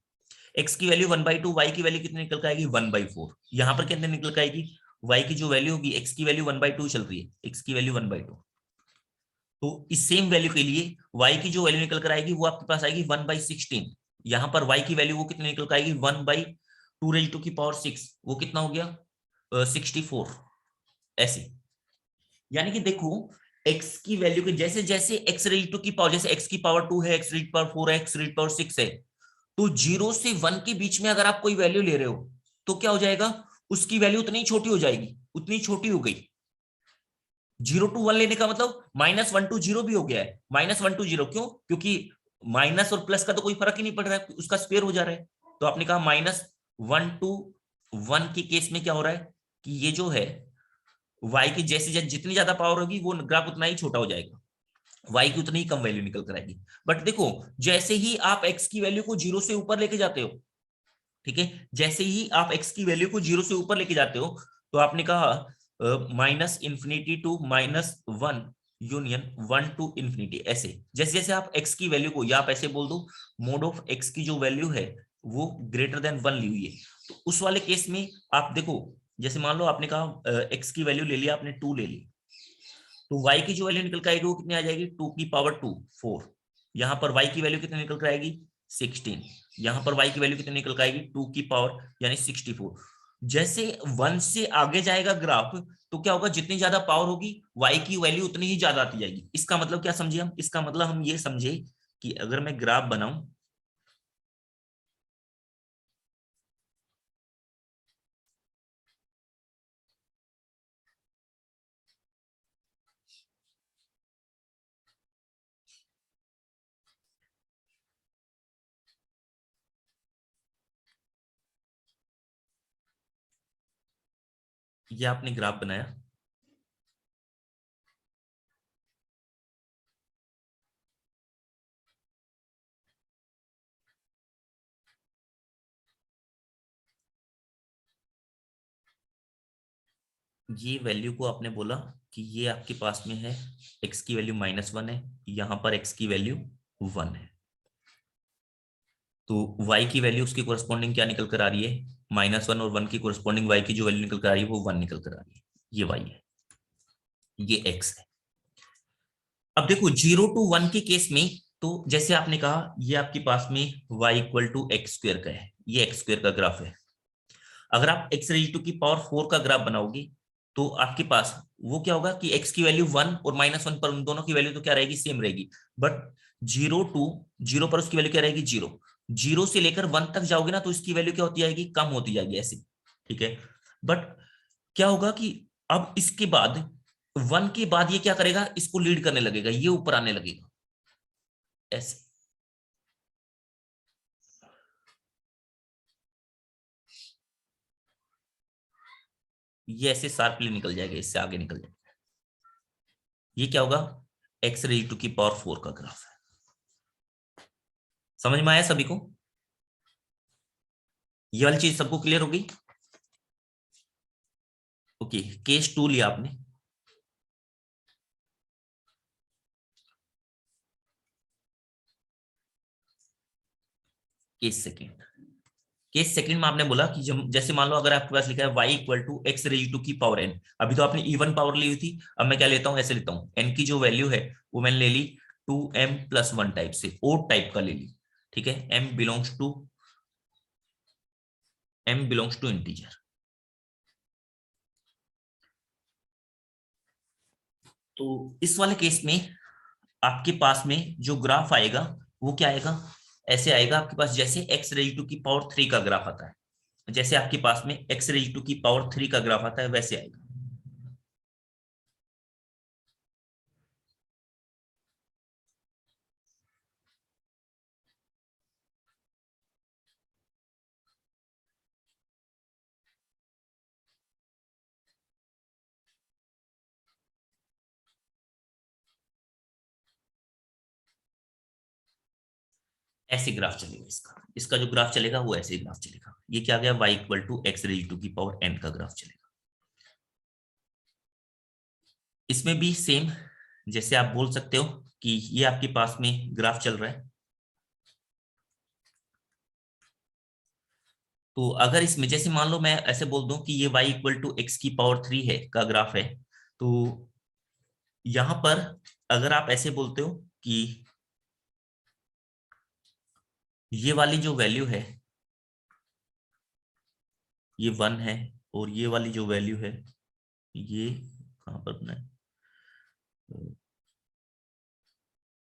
x की वैल्यू 1/2, y की वैल्यू कितनी निकल कर आएगी 1/4। यहाँ पर कितने निकल कर आएगी, y की जो वैल्यू होगी, x की वैल्यू 1/2 चल रही है, x की वैल्यू 1/2, तो इस सेम वैल्यू के लिए y की जो वैल्यू निकल कर आएगी वो आपके पास आएगी 1/16। यहाँ पर y की वैल्यू वो कितनी निकल कर आएगी 1/2 रेज टू की पावर 6, वो कितना हो गया 64, ऐसे। यानी कि देखो x की वैल्यू के जैसे जैसे x रेज टू की पावर, जैसे x की पावर 2 है, x रेज पावर 4 है, x रेज पावर 6 है, तो 0 से 1 के बीच में अगर आप कोई वैल्यू ले रहे हो तो क्या हो जाएगा, उसकी वैल्यू उतनी ही छोटी हो जाएगी, उतनी छोटी हो गई। 0 to 1 लेने का मतलब -1 to 0 भी हो गया है, -1 to 0, क्यों? क्योंकि माइनस और प्लस का तो कोई फर्क ही नहीं पड़ रहा है, उसका स्क्वायर हो जा रहा है। तो आपने कहा -1 to 1 के केस में क्या हो रहा है कि ये जो है y की जैसे जितनी ज्यादा पावर होगी वो ग्राफ उतना ही छोटा हो जाएगा, y की उतनी ही कम वैल्यू निकल कर आएगी। बट देखो जैसे ही आप x की वैल्यू को 0 से ऊपर लेके जाते हो, ठीक है, जैसे ही आप x की वैल्यू को 0 से ऊपर लेके जाते हो, तो आपने कहा -∞ to -1 यूनियन 1 to ∞, ऐसे जैसे जैसे आप x की वैल्यू को, या आप ऐसे बोल दो मोड ऑफ x की जो वैल्यू है वो ग्रेटर देन 1 ली हुई है, तो उस वाले केस में आप देखो, जैसे मान लो आपने कहा x की वैल्यू ले लिया आपने 2 ले ली, तो y की जो वैल्यू निकल कर आएगी वो कितनी आ जाएगी, 2 की पावर 2 4। यहाँ पर y की वैल्यू कितनी निकल कर आएगी 16, यहाँ पर y की वैल्यू कितनी निकल कर आएगी 2 की पावर यानी 64। जैसे 1 से आगे जाएगा ग्राफ तो क्या होगा, जितनी ज्यादा पावर होगी y की वैल्यू उतनी ही ज्यादा आती जाएगी। इसका मतलब क्या समझे हम, इसका मतलब हम ये समझे कि अगर मैं ग्राफ बनाऊं, ये आपने ग्राफ बनाया, ये वैल्यू को आपने बोला कि ये आपके पास में है, x की वैल्यू -1 है, यहाँ पर x की वैल्यू 1 है, तो y की वैल्यू उसकी कोरस्पॉन्डिंग क्या निकल कर आ रही है, -1, और 1 की कोरस्पॉन्डिंग y की जो वैल्यू निकल कर आ रही है वो 1 निकल कर आ रही है। ये y है, ये x है। अब देखो 0 to 1 के केस में, तो जैसे आपने कहा ये आपके पास में y = x² का है, ये x² का ग्राफ है। अगर आप x⁻⁴ का ग्राफ बनाओगे तो आपके पास वो क्या होगा कि x की वैल्यू 1 और -1 पर, उन दोनों की वैल्यू तो क्या रहेगी, सेम रहेगी। बट 0 to 0 पर उसकी वैल्यू क्या रहेगी, 0। 0 से लेकर 1 तक जाओगे ना तो इसकी वैल्यू क्या होती जाएगी, कम होती जाएगी, ऐसे, ठीक है। बट क्या होगा कि अब इसके बाद 1 के बाद ये क्या करेगा, इसको लीड करने लगेगा, ये ऊपर आने लगेगा ऐसे। ये ऐसे शार्पली निकल जाएगा, इससे आगे निकल जाएगा। ये क्या होगा, x⁻⁴ का ग्राफ है। समझ में आया सभी को, ये वाली चीज सबको क्लियर हो गई? ओके, केस 2 लिया आपने, केस सेकंड में आपने बोला कि जैसे मान लो अगर आपके पास लिखा है y = x⁻⁴n, अभी तो आपने इवन पावर ली हुई थी, अब मैं क्या लेता हूं, ऐसे लेता हूं, n की जो वैल्यू है वो मैंने ले ली 2m+1 टाइप से, ओड टाइप का ले ली, ठीक है, m बिलोंग्स टू इंटीजर। तो इस वाले केस में आपके पास में जो ग्राफ आएगा वो क्या आएगा, ऐसे आएगा आपके पास, जैसे x⁻³ का ग्राफ आता है, जैसे आपके पास में x⁻³ का ग्राफ आता है वैसे आएगा। ऐसे ग्राफ चलेगा, इसका जो ग्राफ चलेगा वो ऐसे ग्राफ चलेगा। ये क्या गया, y = x⁻⁴n का ग्राफ चलेगा। इसमें भी सेम, जैसे आप बोल सकते हो कि ये आपके पास में ग्राफ चल रहा है, तो अगर इसमें जैसे मान लो मैं ऐसे बोल दूं कि ये y = x⁻³ है का ग्राफ है, तो यहां पर अगर आप ऐसे बोलते हो कि ये वाली जो वैल्यू है ये 1 है, और ये वाली जो वैल्यू है ये कहां पर बना है,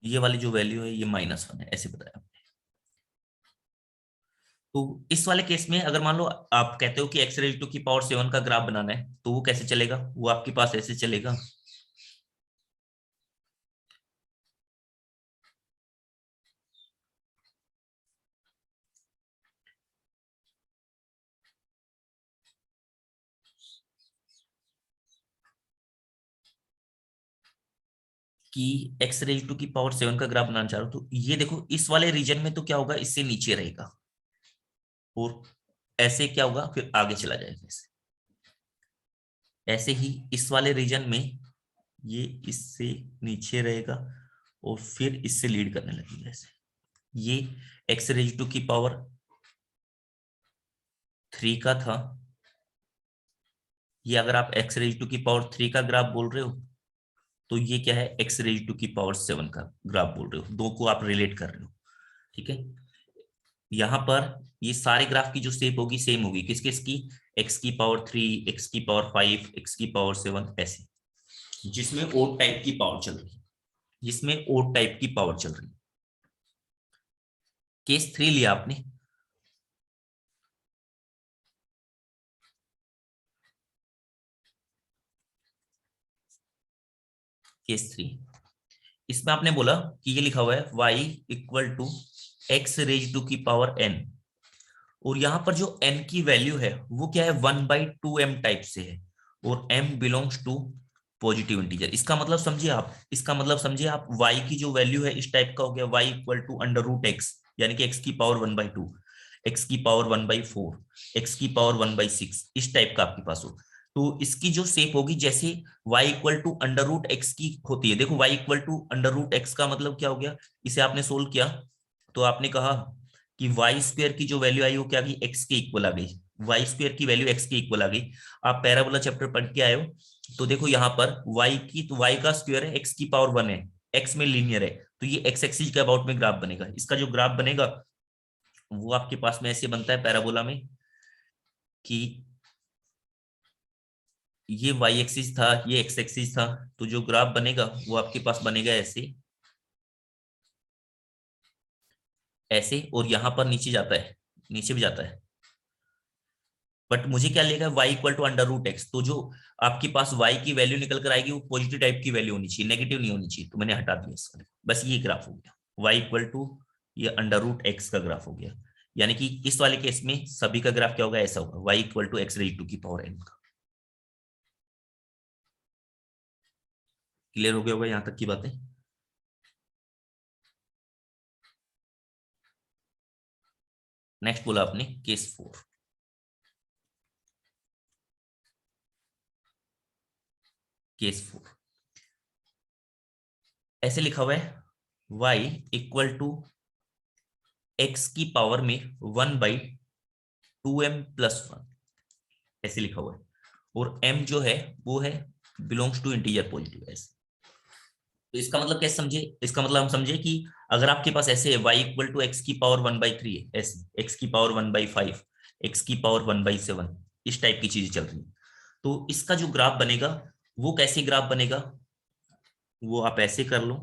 ये वाली जो वैल्यू है ये -1 है, ऐसे बताया आपने। तो इस वाले केस में अगर मान लो आप कहते हो कि x रेज टू की पावर 7 का ग्राफ बनाना है, तो वो कैसे चलेगा? वो आपके पास ऐसे चलेगा, कि x रेज टू की पावर 7 का ग्राफ बनाना चाह रहा हूं, तो ये देखो इस वाले रीजन में तो क्या होगा, इससे नीचे रहेगा, और ऐसे क्या होगा, फिर आगे चला जाएगा ऐसे। ऐसे ही इस वाले रीजन में ये इससे नीचे रहेगा और फिर इससे लीड करने लगेगा ऐसे। ये x रेज टू की पावर 3 का था, ये अगर आप x रेज टू की पावर 3 का ग्राफ बोल रहे हो, तो ये क्या है, x रेज टू की पावर 7 का ग्राफ बोल रहे हो, दो को आप रिलेट कर रहे हो, ठीक है। यहां पर ये सारे ग्राफ की जो शेप होगी सेम होगी, किस किस की, x की पावर 3, x की पावर 5, x की पावर 7, ऐसे, जिसमें ओड टाइप की पावर चल रही है, जिसमें ओड टाइप की पावर चल रही है। केस 3 लिया आपने, केस 3, इसमें आपने बोला कि ये लिखा हुआ है y equal to x raise to की पावर n, और यहां पर जो n की वैल्यू है वो क्या है, 1/2m टाइप से है, और m belongs to positive integer. इसका मतलब समझिए आप, इसका मतलब समझिए आप, y की जो वैल्यू है इस टाइप का हो गया, y equal to under root x, यानी कि x की पावर 1/2, x की पावर 1/4, x की पावर 1/6, इस टाइप का आपके पास हो। तो इसकी जो शेप होगी जैसे y equal to under root x की होती है, देखो y equal to under root x का मतलब क्या हो गया, इसे आपने सोल्व किया तो आपने कहा कि वाई स्क्वायर की जो वैल्यू आई वो क्या गई, एक्स के इक्वल आ गई, वाई स्क्वायर की वैल्यू एक्स के इक्वल आ गई। आप पैराबोला चैप्टर पढ़ के आए हो, तो देखो यहाँ पर y की, तो y का स्क्वायर है, x की पावर 1 है, x में लीनियर है, तो ये x एक्सिस के अबाउट में ग्राफ बनेगा। इसका जो ग्राफ बनेगा वो आपके पास में ऐसे बनता है पैराबोला में, कि ये y एक्सिस था, ये x एक्सिस था, तो जो ग्राफ बनेगा वो आपके पास बनेगा ऐसे, ऐसे, और यहां पर नीचे जाता है, नीचे भी जाता है, बट मुझे क्या लेगा, y equal to under root x, तो जो आपके पास y की वैल्यू निकल कर आएगी वो पॉजिटिव टाइप की वैल्यू होनी चाहिए, नेगेटिव नहीं होनी चाहिए, तो मैंने हटा दिया इसका, बस ये ग्राफ हो गया, y इक्वल टू ये अंडर रूट एक्स का ग्राफ हो गया। यानी कि इस वाले केस में सभी का ग्राफ क्या होगा, ऐसा होगा, y equal to x raise to की पावर n का। क्लियर हो गया होगा यहां तक की बातें? नेक्स्ट बोला आपने केस 4, केस 4 ऐसे लिखा हुआ है, y इक्वल टू एक्स की पावर में 1/2m + 1, ऐसे लिखा हुआ है, और m जो है वो है बिलोंग्स टू इंटीजर पॉजिटिव ऐसे। तो इसका मतलब कैसे समझे, इसका मतलब हम समझे कि अगर आपके पास ऐसे है y इक्वल टू एक्स की पावर 1/3 है, ऐसे x की पावर 1/5, x की पावर 1/7, इस टाइप की चीजें चल रही है, तो इसका जो ग्राफ बनेगा वो कैसे ग्राफ बनेगा, वो आप ऐसे कर लो,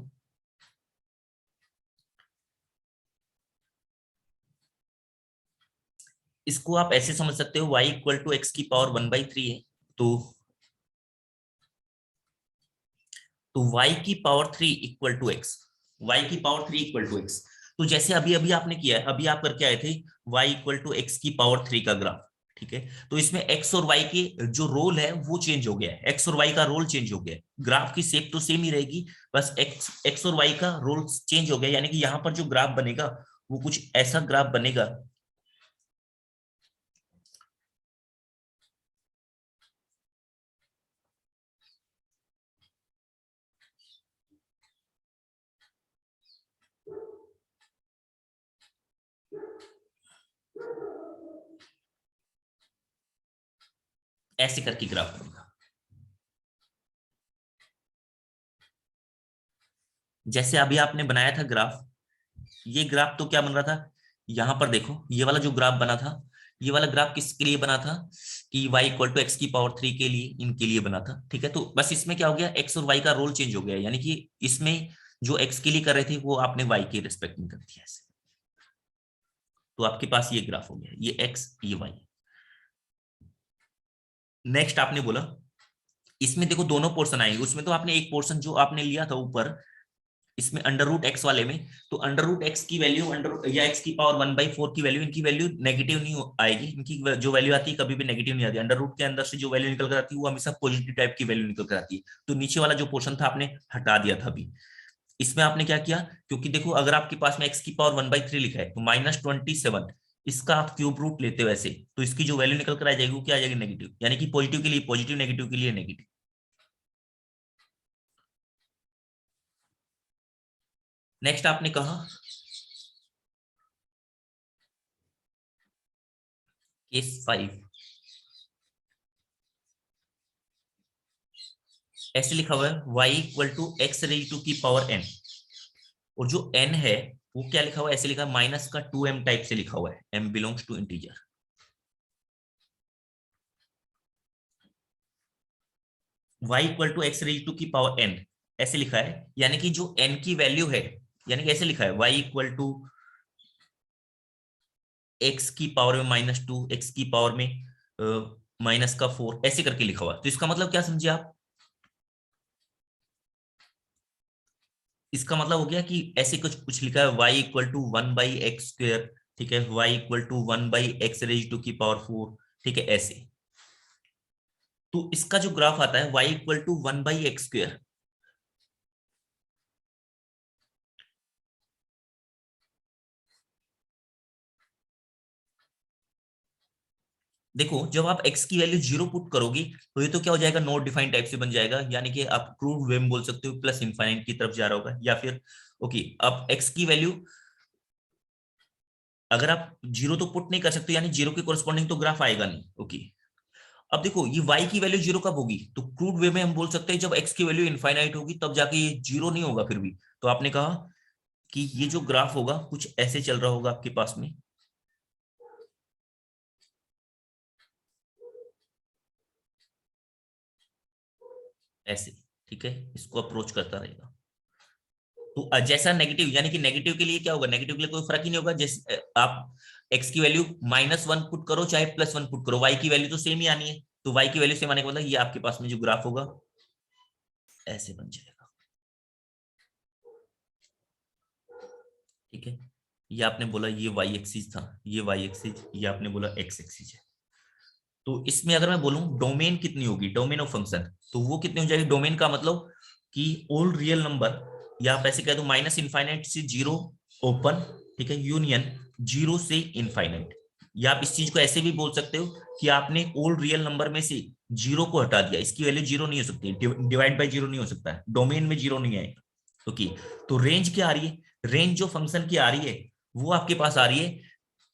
इसको आप ऐसे समझ सकते हो, y इक्वल टू एक्स की पावर 1/3 है, तो y की power 3 equal to x, y की पावर 3 इक्वल टू एक्स, तो जैसे अभी अभी आपने किया है, अभी आप करके आए थे y इक्वल टू एक्स की पावर 3 का ग्राफ, ठीक है। तो इसमें x और y के जो रोल है वो चेंज हो गया है, x और y का रोल चेंज हो गया है, ग्राफ की शेप तो सेम ही रहेगी, बस x और y का रोल चेंज हो गया, यानी कि यहाँ पर जो ग्राफ बनेगा वो कुछ ऐसा ग्राफ बनेगा, ऐसे करके ग्राफ बनेगा। जैसे अभी आपने बनाया था ग्राफ, ये ग्राफ तो क्या बन रहा था, यहां पर देखो ये वाला जो ग्राफ बना था, ये वाला ग्राफ किसके लिए बना था, कि y इक्वल टू एक्स की पावर 3 के लिए, इनके लिए बना था, ठीक है। तो बस इसमें क्या हो गया, x और y का रोल चेंज हो गया, यानी कि इसमें जो x के लिए कर रहे थे वो आपने y के रिस्पेक्ट में कर दिया ऐसे। तो आपके पास ये ग्राफ हो गया, ये x ये y। नेक्स्ट आपने बोला इसमें देखो दोनों पोर्शन आएंगे, उसमें तो आपने एक पोर्शन जो आपने लिया था ऊपर इसमें अंडर रूट एक्स वाले में, तो अंडर रूट एक्स की वैल्यू अंडर या एक्स की पावर 1/4 की वैल्यू, इनकी वैल्यू नेगेटिव नहीं आएगी, इनकी जो वैल्यू आती है कभी भी नेगेटिव नहीं आती। अंडर रूट के अंदर से जो वैल्यू निकल कर आती है वो हमेशा पॉजिटिव टाइप की वैल्यू निकल कर आती है। तो नीचे वाला जो पोर्शन था आपने हटा दिया था अभी। इसमें आपने क्या किया, क्योंकि देखो अगर आपके पास में एक्स की पावर 1/3 लिखा है तो -27 इसका आप क्यूब रूट लेते हो ऐसे, तो इसकी जो वैल्यू निकल कर आ जाएगी वो क्या आ जाएगी, नेगेटिव, यानी कि पॉजिटिव के लिए पॉजिटिव, नेगेटिव के लिए नेगेटिव। नेक्स्ट आपने कहा केस 5, ऐसे लिखा हुआ है y = x रेज़ टू की पावर n, और जो n है वो क्या लिखा हुआ है, ऐसे लिखा है माइनस का 2m टाइप से लिखा हुआ है, m belongs to integer. y = x raise to की पावर n ऐसे लिखा है, यानी कि जो n की वैल्यू है, यानी कि ऐसे लिखा है y = x की पावर में -2, x की पावर में -4 ऐसे करके लिखा हुआ है। तो इसका मतलब क्या समझे आप, इसका मतलब हो गया कि ऐसे कुछ लिखा है y = 1/x², ठीक है, y = 1/x रेज़ टू की पावर 4, ठीक है ऐसे। तो इसका जो ग्राफ आता है y = 1/x², देखो जब आप x की वैल्यू 0 पुट करोगे तो ये तो क्या हो जाएगा, नॉट डिफाइंड टाइप से बन जाएगा, यानी कि आप क्रूड वे में बोल सकते हो प्लस इनफाइनाइट की तरफ जा रहा होगा, या फिर ओके अब x की वैल्यू अगर आप 0 तो पुट नहीं कर सकते, यानी 0 के कोरस्पॉन्डिंग तो ग्राफ आएगा नहीं। ओके अब देखो ये y की वैल्यू 0 कब होगी, तो क्रूड वे में हम बोल सकते हैं जब x की वैल्यू इनफाइनाइट होगी तब जाके ये 0 नहीं होगा फिर भी। तो आपने कहा कि ये जो ग्राफ होगा कुछ ऐसे चल रहा होगा आपके पास में, ऐसे, ठीक है, इसको अप्रोच करता रहेगा। तो जैसा नेगेटिव, यानी कि नेगेटिव के लिए क्या होगा, नेगेटिव के लिए कोई फर्क ही नहीं होगा, जैसे आप x की वैल्यू -1 पुट करो चाहे +1 पुट करो, y की वैल्यू तो सेम ही आनी है, तो y की वैल्यू सेम आने का मतलब ये आपके पास में जो ग्राफ होगा ऐसे बन जाएगा, ठीक है। ये आपने बोला ये y एक्सिस था, ये y एक्सिस, ये आपने बोला x एक्सिस है। तो इसमें अगर मैं बोलूं डोमेन कितनी होगी, डोमेन ऑफ फंक्शन, तो वो कितनी हो जाएगी, डोमेन का मतलब कि ऑल रियल नंबर, या आप ऐसे कह दो -∞ से 0 ओपन, ठीक है, यूनियन 0 से इनफाइनाइट, या आप इस चीज को ऐसे भी बोल सकते हो कि आपने ऑल रियल नंबर में से 0 को हटा दिया, इसकी वैल्यू 0 नहीं हो सकती, डिवाइड बाय 0 नहीं हो सकता है, डोमेन में 0 नहीं आएगा। ओके तो रेंज क्या आ रही है, रेंज जो फंक्शन की आ रही है वो आपके पास आ रही है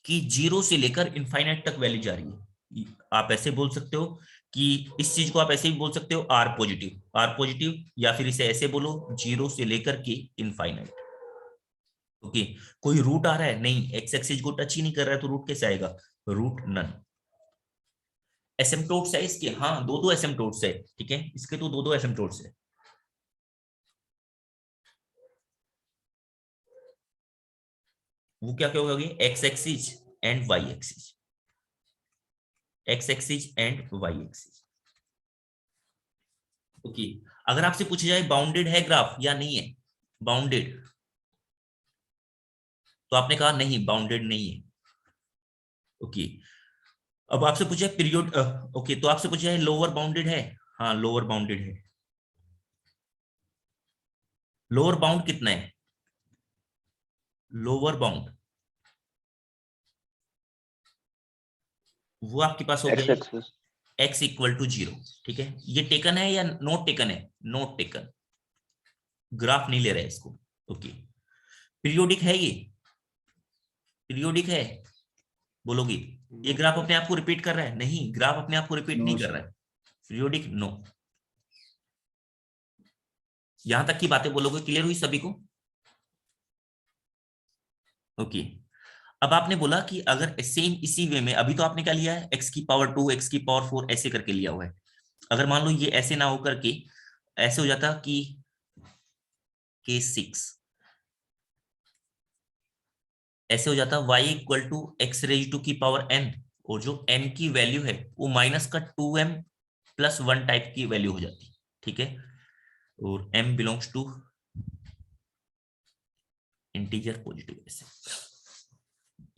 कि 0 से लेकर इनफाइनाइट तक वैल्यू जा रही है। आप ऐसे बोल सकते हो कि इस चीज को आप ऐसे भी बोल सकते हो आर पॉजिटिव, या फिर इसे ऐसे बोलो 0 से लेकर के इनफाइनाइट। ओके कोई रूट आ रहा है, नहीं, एक्स एक्सिस को टच ही नहीं कर रहा है तो रूट कैसे आएगा, रूट नन। एसिम्प्टोट्स है इसके, हाँ दो एसिम्प्टोट्स है, ठीक है, इसके तो दो एसिम्प्टोट्स है। वो क्या क्या होगी, x axis and y axis, x axis and y axis. Okay अगर आपसे पूछा जाए बाउंडेड है ग्राफ या नहीं है, बाउंडेड, तो आपने कहा नहीं बाउंडेड नहीं है। ओके अब आपसे पूछा है पीरियड, ओके तो आपसे पूछा है लोअर बाउंडेड है, हाँ लोअर बाउंडेड है। लोअर बाउंड कितना है, लोअर बाउंड वो आपके पास हो एक्स गया एक्सिस x = 0, ठीक है, ये टेकन है या नोट टेकन है, नोट टेकन, ग्राफ नहीं ले रहा है इसको। ओके पीरियोडिक है, ये पीरियोडिक है, बोलोगे ये ग्राफ अपने आप को रिपीट कर रहा है, नहीं ग्राफ अपने आप को रिपीट नहीं कर रहा है, पीरियोडिक नो। यहां तक की बातें बोलोगे, क्लियर हुई सभी को। ओके अब आपने बोला कि अगर सेम इसी वे में, अभी तो आपने क्या लिया है x की पावर 2 x की पावर 4 ऐसे करके लिया हुआ है, अगर मान लो ये ऐसे ना होकर के ऐसे हो जाता कि केस 6, ऐसे हो जाता y equal to x raise to की पावर n, और जो n की वैल्यू है वो माइनस का 2m प्लस 1 टाइप की वैल्यू हो जाती, ठीक है। और m belongs to integer positive ऐसे,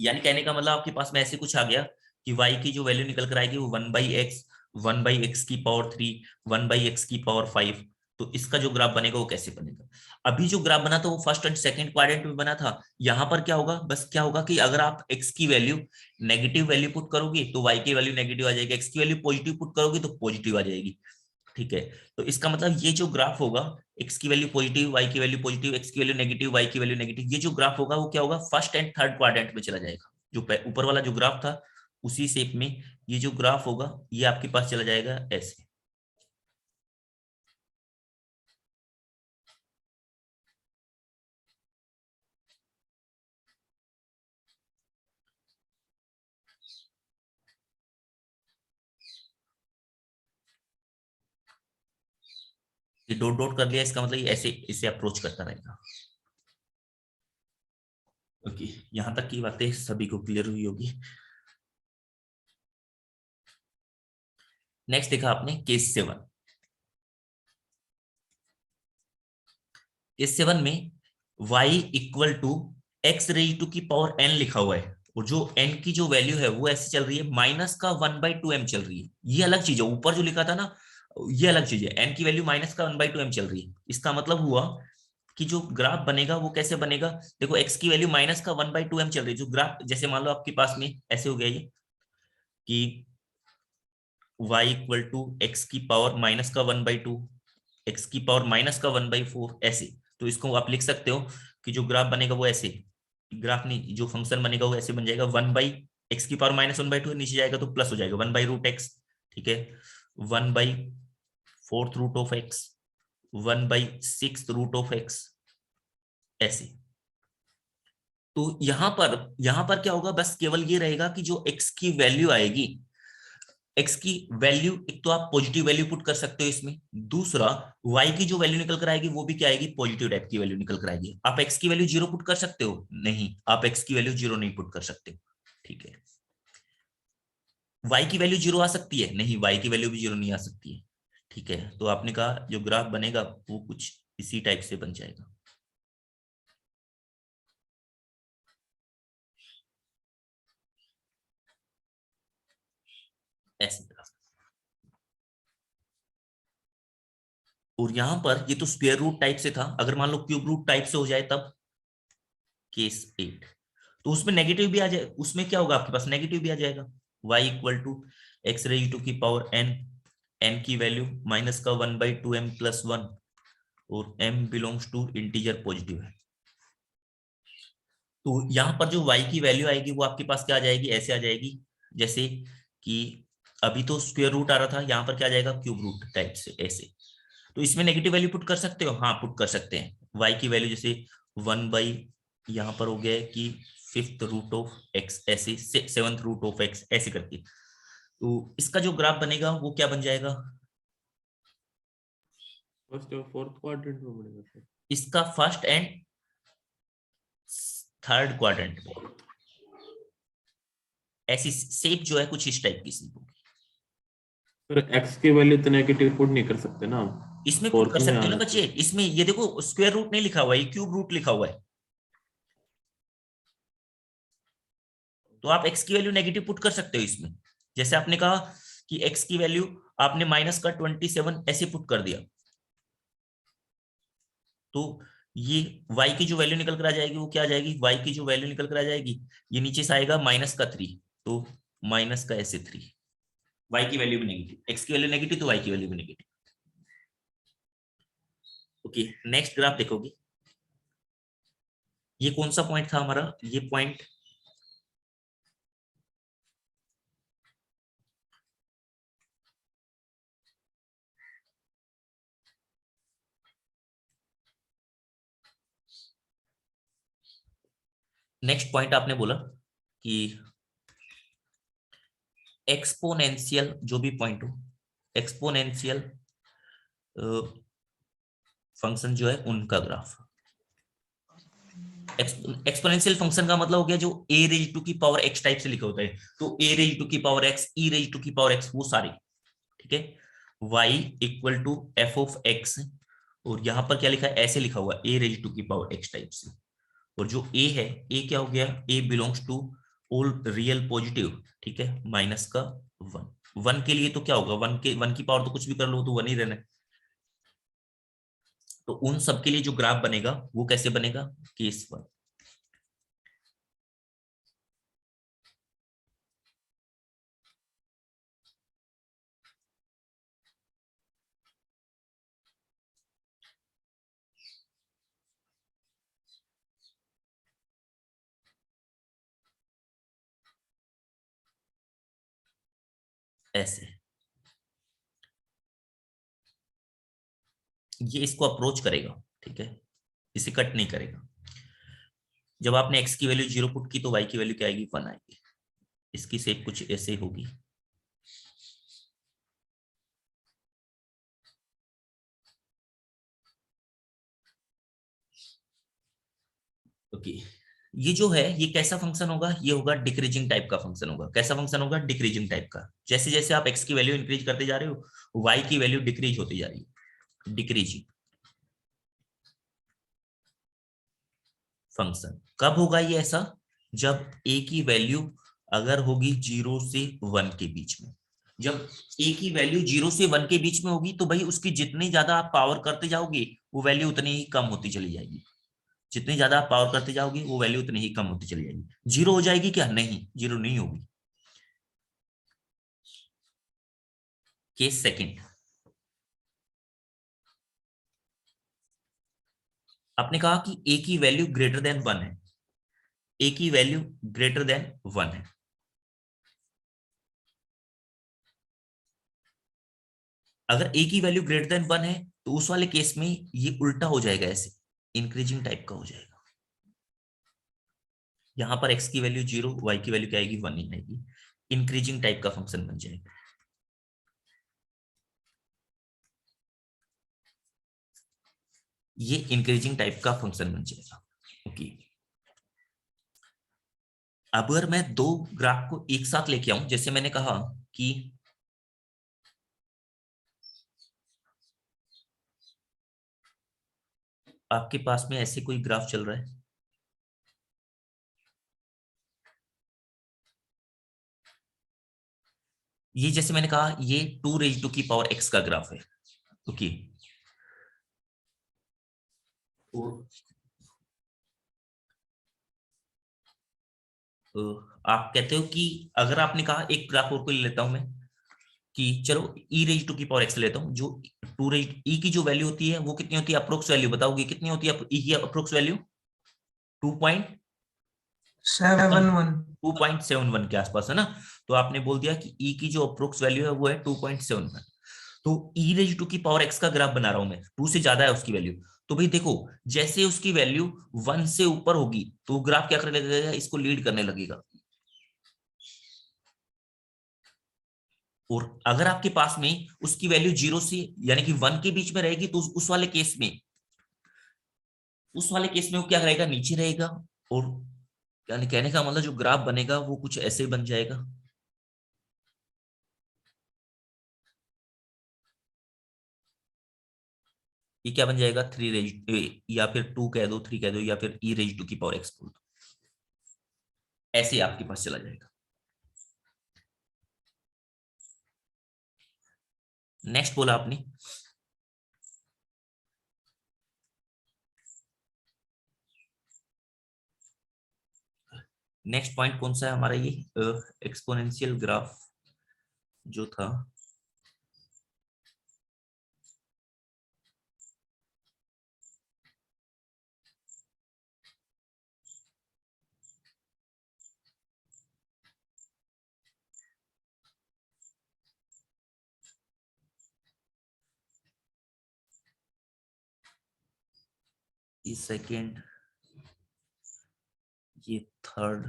यानी कहने का मतलब आपके पास में ऐसे कुछ आ गया कि y की जो वैल्यू निकल कर आएगी वो 1/x, 1/x की पावर 3, 1/x की पावर 5। तो इसका जो ग्राफ बनेगा वो कैसे बनेगा? अभी जो ग्राफ बना था वो फर्स्ट एंड सेकंड क्वाड्रेंट में बना था। यहाँ पर क्या होगा, बस क्या होगा कि अगर आप x की वैल्यू नेगेटिव वैल्यू पुट करोगे तो y की वैल्यू नेगेटिव आ जाएगी, x की वैल्यू पॉजिटिव पुट करोगे तो पॉजिटिव आ जाएगी, ठीक है। तो इसका मतलब ये जो ग्राफ होगा, x की वैल्यू पॉजिटिव, y की वैल्यू पॉजिटिव, x की वैल्यू नेगेटिव, y की वैल्यू नेगेटिव, ये जो ग्राफ होगा वो क्या होगा, फर्स्ट एंड थर्ड क्वाड्रेंट में चला जाएगा। जो ऊपर वाला जो ग्राफ था उसी शेप में ये जो ग्राफ होगा ये आपके पास चला जाएगा ऐसे। ये डॉट डॉट कर लिया, इसका मतलब ये ऐसे इसे अप्रोच करता रहेगा। ओके, यहां तक की बातें सभी को क्लियर हुई होगी। नेक्स्ट देखा आपने केस 7। केस 7 में y equal to x raise to की पावर n लिखा हुआ है, और जो n की जो वैल्यू है वो ऐसे चल रही है माइनस का 1/2m चल रही है। ये अलग चीज है, ऊपर जो लिखा था ना ये अलग चीज है, n की वैल्यू माइनस का 1/2m चल रही है। इसका मतलब हुआ कि जो ग्राफ बनेगा वो कैसे बनेगा, देखो x की वैल्यू माइनस का 1/2m चल रही है। जो ग्राफ जैसे मान लो आपके पास में ऐसे हो गया ये कि y इक्वल टू एक्स की पावर माइनस का 1/2, एक्स की पावर माइनस का 1/4 ऐसे। तो इसको आप लिख सकते हो कि जो ग्राफ बनेगा वो ऐसे, ग्राफ नहीं जो फंक्शन बनेगा वो ऐसे बन जाएगा 1/x की पावर माइनस 1/2, नीचे जाएगा तो प्लस हो जाएगा 1/√x, ठीक है। 1/4√x, 1/6√x ऐसे। तो यहां पर क्या होगा, बस केवल ये रहेगा कि जो x की वैल्यू आएगी, x की वैल्यू एक तो आप पॉजिटिव वैल्यू पुट कर सकते हो इसमें, दूसरा y की जो वैल्यू निकल कर आएगी वो भी क्या आएगी, पॉजिटिव टाइप की वैल्यू निकल कर आएगी। आप x की वैल्यू 0 पुट कर सकते हो? नहीं, आप x की वैल्यू 0 नहीं पुट कर सकते, ठीक है। y की वैल्यू 0 आ सकती है? नहीं, y की वैल्यू भी 0 नहीं आ सकती है, ठीक है। तो आपने कहा जो ग्राफ बनेगा वो कुछ इसी टाइप से बन जाएगा ऐसे ग्राफ। और यहां पर ये तो स्क्वायर रूट टाइप से था, अगर मान लो क्यूब रूट टाइप से हो जाए तब केस 8, तो उसमें नेगेटिव भी आ जाए, उसमें क्या होगा आपके पास नेगेटिव भी आ जाएगा। y equal to x raise to की पावर n, n की वैल्यू माइनस का 1/2m प्लस 1, और m belongs to integer positive है। तो यहाँ पर जो y की वैल्यू आएगी वो आपके पास क्या आ जाएगी, ऐसे आ जाएगी जैसे कि अभी तो स्क्वायर रूट आ रहा था, यहाँ पर क्या आ जाएगा, क्यूब रूट टाइप से ऐसे। तो इसमें नेगेटिव वैल्यू पुट कर सकते हो? हाँ पुट कर सकते हैं। y की वैल्यू जैसे 1/ यहाँ पर हो गया कि 5th√x ऐसे, 7th√x ऐसे करके। तो इसका जो ग्राफ बनेगा वो क्या बन जाएगा, फर्स्ट और फोर्थ क्वाड्रेंट में बनेगा सर। इसका फर्स्ट एंड थर्ड क्वाड्रेंट में ऐसी शेप जो है कुछ इस टाइप की शेप होगी। पर x की वैल्यू तो नेगेटिव पुट नहीं कर सकते ना हम, इसमें पुट कर फोर्थ में सकते हो ना आना बच्चे, इसमें ये देखो स्क्वायर रूट नहीं लिखा हुआ है, क्यूब रूट लिखा हुआ है। तो आप x की वैल्यू नेगेटिव पुट कर सकते हो इसमें, जैसे आपने कहा कि x की वैल्यू आपने माइनस का 27 ऐसे पुट कर दिया, तो ये y की जो वैल्यू निकल कर आ जाएगी वो क्या आ जाएगी, y की जो वैल्यू निकल कर आ जाएगी ये नीचे से आएगा माइनस का 3, तो माइनस का ऐसे 3, y की वैल्यू भी नेगेटिव, x की वैल्यू नेगेटिव तो y की वैल्यू भी नेगेटिव। ओके, नेक्स्ट ग्राफ देखोगे, ये कौन सा पॉइंट था हमारा, ये पॉइंट नेक्स्ट पॉइंट आपने बोला कि एक्सपोनेंशियल जो भी पॉइंट हो, एक्सपोनेंशियल फंक्शन जो है उनका ग्राफ। एक्सपोनेंशियल फंक्शन का मतलब हो गया जो a रेज टू की पावर x टाइप से लिखा होता है, तो a रेज टू की power x, e raise to की पावर x, वो सारे, ठीक है। y equal to f of x, और यहां पर क्या लिखा है, ऐसे लिखा हुआ a रेज टू की पावर x टाइप से। और जो a है, a क्या हो गया, a belongs to all real positive, ठीक है, माइनस का 1 के लिए तो क्या होगा, 1 की पावर तो कुछ भी कर लो तो 1 ही रहना है। तो उन सब के लिए जो ग्राफ बनेगा वो कैसे बनेगा, केस 1। ऐसे ये इसको अप्रोच करेगा, ठीक है, इसे कट नहीं करेगा। जब आपने x की वैल्यू 0 पुट की तो y की वैल्यू क्या आएगी, 1 आएगी। इसकी शेप कुछ ऐसे होगी। ओके, ये जो है ये कैसा फंक्शन होगा, ये होगा डिक्रीजिंग टाइप का फंक्शन होगा। कैसा फंक्शन होगा, डिक्रीजिंग टाइप का। जैसे जैसे आप x की वैल्यू इंक्रीज करते जा रहे हो, y की वैल्यू डिक्रीज होती जा रही है, डिक्रीजिंग फंक्शन। कब होगा ये ऐसा, जब a की वैल्यू अगर होगी 0 से 1 के बीच में। जब a की वैल्यू 0 से 1 के बीच में होगी तो भाई उसकी जितनी ज्यादा आप पावर करते जाओगे वो वैल्यू उतनी ही कम होती चली जाएगी। जितनी ज्यादा आप पावर करते जाओगे वो वैल्यू उतनी ही कम होती चली जाएगी। 0 हो जाएगी क्या, नहीं, 0 नहीं होगी। केस सेकंड, आपने कहा कि a की वैल्यू ग्रेटर देन 1 है, a की वैल्यू ग्रेटर देन 1 है। अगर a की वैल्यू ग्रेटर देन 1 है तो उस वाले केस में ये उल्टा हो जाएगा, ऐसे इंक्रीजिंग टाइप का हो जाएगा। यहां पर x की वैल्यू 0, y की वैल्यू क्या आएगी, 1 ही आएगी। इंक्रीजिंग टाइप का फंक्शन बन जाएगा। ये इंक्रीजिंग टाइप का फंक्शन बन जाएगा। ओके, अब अगर मैं दो ग्राफ को एक साथ लेके आऊं, जैसे मैंने कहा कि आपके पास में ऐसे कोई ग्राफ चल रहा है, ये जैसे मैंने कहा ये 2 रेज टू की पावर x का ग्राफ है। ओके, तो आप कहते हो कि अगर आपने कहा एक ग्राफ और को ले लेता हूं मैं, कि चलो e रेज टू की पावर x लेता हूं, जो 2 रेज e की जो वैल्यू होती है वो कितनी होती है, अप्रोक्स वैल्यू बताओगे कितनी होती है e की अप्रोक्स वैल्यू, 71 2.71 के आसपास है ना। तो आपने बोल दिया कि e की जो अप्रोक्स वैल्यू है वो है 2.71। तो e रेज टू की पावर x का ग्राफ बना रहा हूं मैं, 2 से ज्यादा है उसकी वैल्यू। तो भाई देखो, जैसे उसकी वैल्यू 1 से ऊपर होगी तो ग्राफ क्या करने लगेगा, इसको लीड करने लगेगा। और अगर आपके पास में उसकी वैल्यू 0 से यानी कि 1 के बीच में रहेगी तो उस वाले केस में, वो क्या रहेगा, नीचे रहेगा। और यानी कहने का मतलब जो ग्राफ बनेगा वो कुछ ऐसे बन जाएगा। ये क्या बन जाएगा, 3 रेज, या फिर 2 कह दो, 3 कह दो, या फिर e रेज टू की पावर x बोल दो, ऐसे आपके पास चला जाएगा। नेक्स्ट बोला आपने, नेक्स्ट पॉइंट कौन सा है हमारा, ये एक्सपोनेंशियल ग्राफ जो था। ये सेकेंड, ये थर्ड,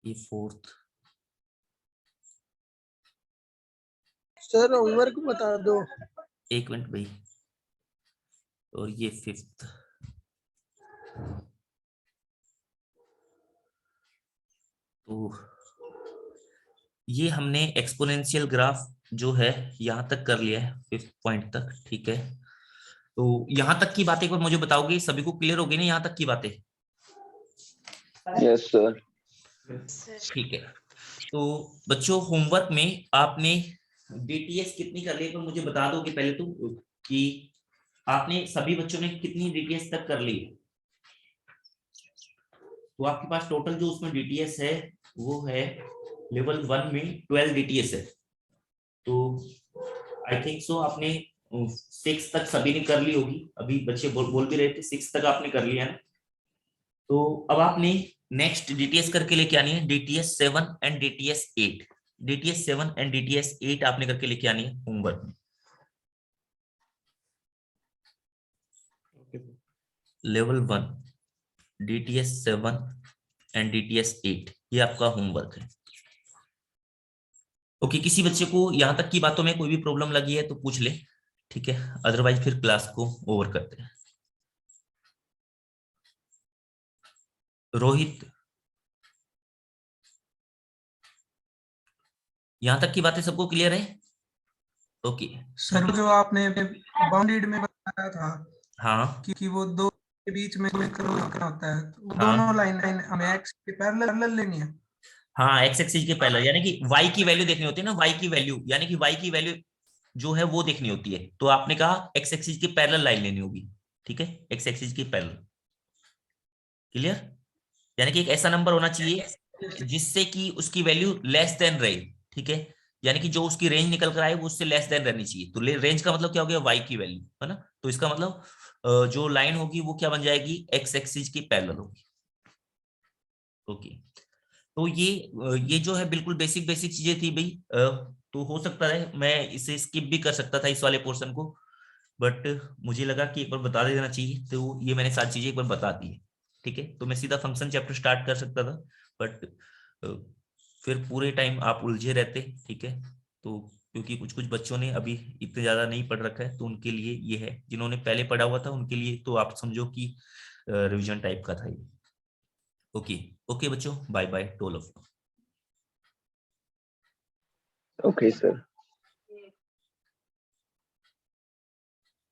ये फोर्थ, सर होमवर्क बता दो। एक मिनट भाई, और ये 5th, तो ये हमने एक्सपोनेंशियल ग्राफ जो है यहाँ तक कर लिया है 5th पॉइंट तक, ठीक है। तो यहाँ तक की बातें एक बार मुझे बताओगे, सभी को क्लियर होगी ना यहाँ तक की बातें? Yes sir. ठीक है। तो बच्चों होमवर्क में आपने डीटीएस कितनी कर ली है, तो मुझे बता दो कि पहले तो कि आपने सभी बच्चों ने कितनी डीटीएस तक कर ली। तो आपके पास टोटल जो उसमें डीटीएस है वो है लेवल 1 में 12 डीटीएस है। तो आई थिंक सो आपने 6 तक सभी ने कर ली होगी, अभी बच्चे बोल भी रहे थे 6 तक आपने कर लिया है। तो अब आपने नेक्स्ट डीटीएस करके लेके आनी है DTS 7 and DTS 8। DTS 7 and DTS 8 आपने करके लेके आनी है होमवर्क में। लेवल 1 डीटीएस 7 एंड डीटीएस 8 ये आपका होमवर्क है। ओके, किसी बच्चे को यहां तक की बातों में कोई भी प्रॉब्लम लगी है तो पूछ ले, ठीक है, अदरवाइज फिर क्लास को ओवर करते हैं। रोहित, यहां तक की बातें सबको क्लियर है? ओके सर जो आपने बाउंडेड में बताया था हाँ कि वो दो के बीच में कर्व होता है, तो हाँ दोनों लाइन हमें एक्स के पैरेलल लेनी है। हाँ, एक्स एक्सिस के पैरेलल, यानी कि y की वैल्यू देखनी होती है ना, y की वैल्यू, यानी कि y की वैल्यू जो है वो देखनी होती है। तो आपने कहा एक्स एक्सिस की पैरेलल लाइन लेनी होगी, ठीक है, एक्स एक्सिस की पैरेलल। क्लियर? यानी कि एक ऐसा नंबर होना चाहिए जिससे कि उसकी वैल्यू लेस देन रहे, ठीक है, यानी कि जो उसकी रेंज निकल कर आए वो उससे लेस देन रहनी चाहिए। तो रेंज का मतलब क्या हो गया, y की वैल्यू, है ना। तो इसका मतलब जो लाइन होगी वो क्या बन जाएगी, एक्स एक्सिस की पैरेलल होगी। ओके, तो ये जो है बिल्कुल बेसिक बेसिक चीजें थी भाई। तो हो सकता है मैं इसे स्किप भी कर सकता था इस वाले पोर्शन को, बट मुझे लगा कि एक बार बता देना चाहिए, तो ये मैंने सारी चीजें एक बार बता दी है, ठीक है। तो मैं सीधा फंक्शन चैप्टर स्टार्ट कर सकता था, बट फिर पूरे टाइम आप उलझे रहते, ठीक है। तो क्योंकि कुछ कुछ बच्चों ने अभी इतने ज्यादा नहीं पढ़ रखा है, तो उनके लिए ये है, जिन्होंने पहले पढ़ा हुआ था उनके लिए तो आप समझो कि रिवीजन टाइप का था ये। ओके ओके बच्चों, bye bye to all of you. Okay sir.